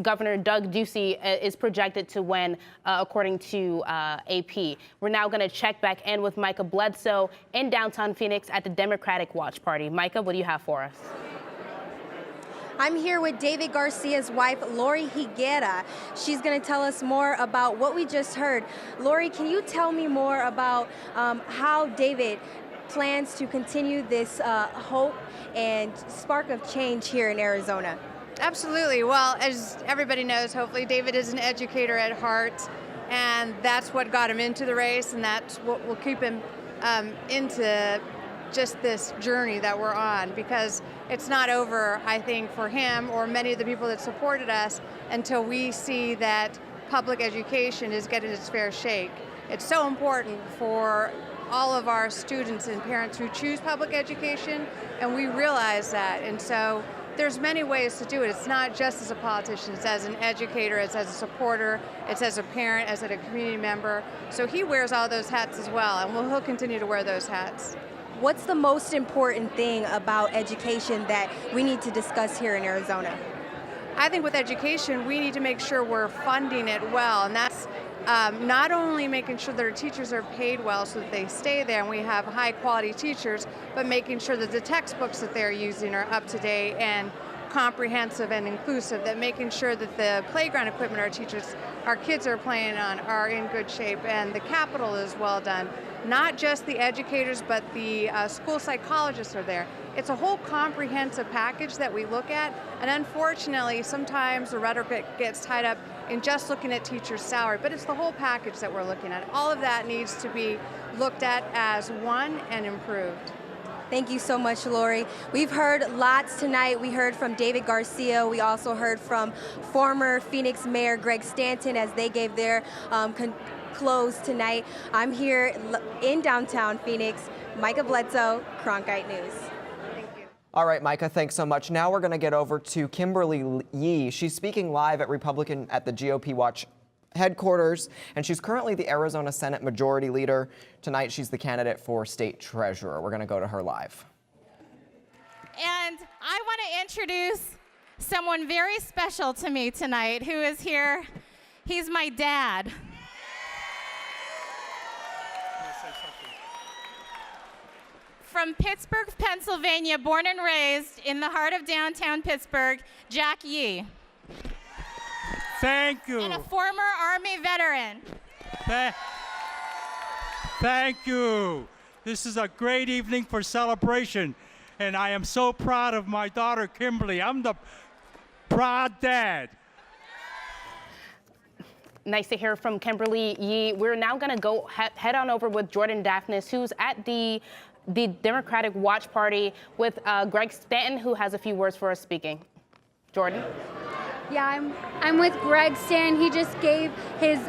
Governor Doug Ducey is projected to win, according to AP. We're now going to check back in with Micah Bledsoe in downtown Phoenix at the Democratic Watch Party. Micah, what do you have for us? I'm here with David Garcia's wife, Lori Higuera. She's going to tell us more about what we just heard. Lori, can you tell me more about how David plans to continue this hope and spark of change here in Arizona? Absolutely. Well, as everybody knows, hopefully David is an educator at heart, and that's what got him into the race, and that's what will keep him into just this journey that we're on, because it's not over, I think, for him or many of the people that supported us until we see that public education is getting its fair shake. It's so important for all of our students and parents who choose public education, and we realize that. And so there's many ways to do it. It's not just as a politician, it's as an educator, it's as a supporter, it's as a parent, as a community member. So he wears all those hats as well, and he'll continue to wear those hats. What's the most important thing about education that we need to discuss here in Arizona? I think with education, we need to make sure we're funding it well, and that's not only making sure that our teachers are paid well so that they stay there and we have high quality teachers, but making sure that the textbooks that they're using are up to date and comprehensive and inclusive, that making sure that the playground equipment our kids are playing on are in good shape, and the Capitol is well done. Not just the educators, but the school psychologists are there. It's a whole comprehensive package that we look at, and unfortunately, sometimes the rhetoric gets tied up in just looking at teachers' salary, but it's the whole package that we're looking at. All of that needs to be looked at as one and improved. Thank you so much, Lori. We've heard lots tonight. We heard from David Garcia. We also heard from former Phoenix Mayor Greg Stanton as they gave their close tonight. I'm here in downtown Phoenix. Micah Bledsoe, Cronkite News. All right, Micah, thanks so much. Now we're going to get over to Kimberly Yee. She's speaking live at the GOP Watch headquarters, and she's currently the Arizona Senate Majority Leader. Tonight, she's the candidate for State Treasurer. We're going to go to her live. And I want to introduce someone very special to me tonight who is here. He's my dad. From Pittsburgh, Pennsylvania, born and raised in the heart of downtown Pittsburgh, Jack Yee. Thank you. And a former Army veteran. Thank you. This is a great evening for celebration, and I am so proud of my daughter, Kimberly. I'm the proud dad. Nice to hear from Kimberly Yee. We're now going to go head on over with Jordan Daphnis, who's at the Democratic Watch Party with Greg Stanton, who has a few words for us speaking. Jordan? Yeah, I'm with Greg Stanton. He just gave his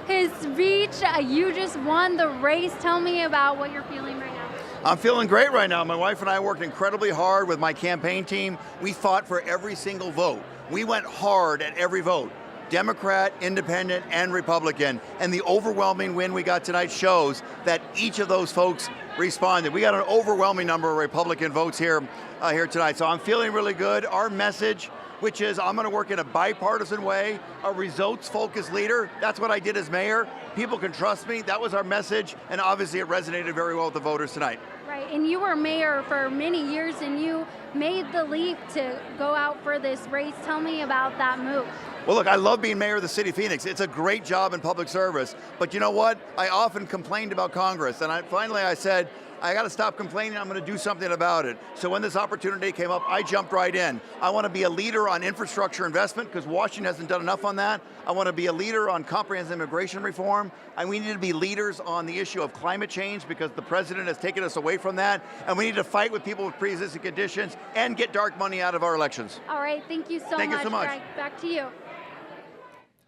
his speech. You just won the race. Tell me about what you're feeling right now. I'm feeling great right now. My wife and I worked incredibly hard with my campaign team. We fought for every single vote. We went hard at every vote. Democrat, Independent, and Republican. And the overwhelming win we got tonight shows that each of those folks responded. We got an overwhelming number of Republican votes here tonight. So I'm feeling really good. Our message, which is I'm going to work in a bipartisan way, a results-focused leader. That's what I did as mayor. People can trust me. That was our message, and obviously it resonated very well with the voters tonight. Right, and you were mayor for many years, and you made the leap to go out for this race. Tell me about that move. Well, look, I love being mayor of the city of Phoenix. It's a great job in public service. But you know what? I often complained about Congress. And finally I said, I got to stop complaining. I'm going to do something about it. So when this opportunity came up, I jumped right in. I want to be a leader on infrastructure investment because Washington hasn't done enough on that. I want to be a leader on comprehensive immigration reform. And we need to be leaders on the issue of climate change because the president has taken us away from that. And we need to fight with people with pre-existing conditions and get dark money out of our elections. All right, thank you so much. Thank you so much. Greg, back to you.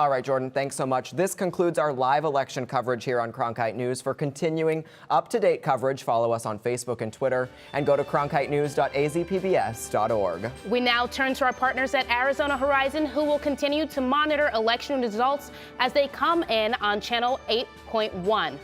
All right, Jordan, thanks so much. This concludes our live election coverage here on Cronkite News. For continuing up-to-date coverage, follow us on Facebook and Twitter, and go to cronkitenews.azpbs.org. We now turn to our partners at Arizona Horizon, who will continue to monitor election results as they come in on Channel 8.1.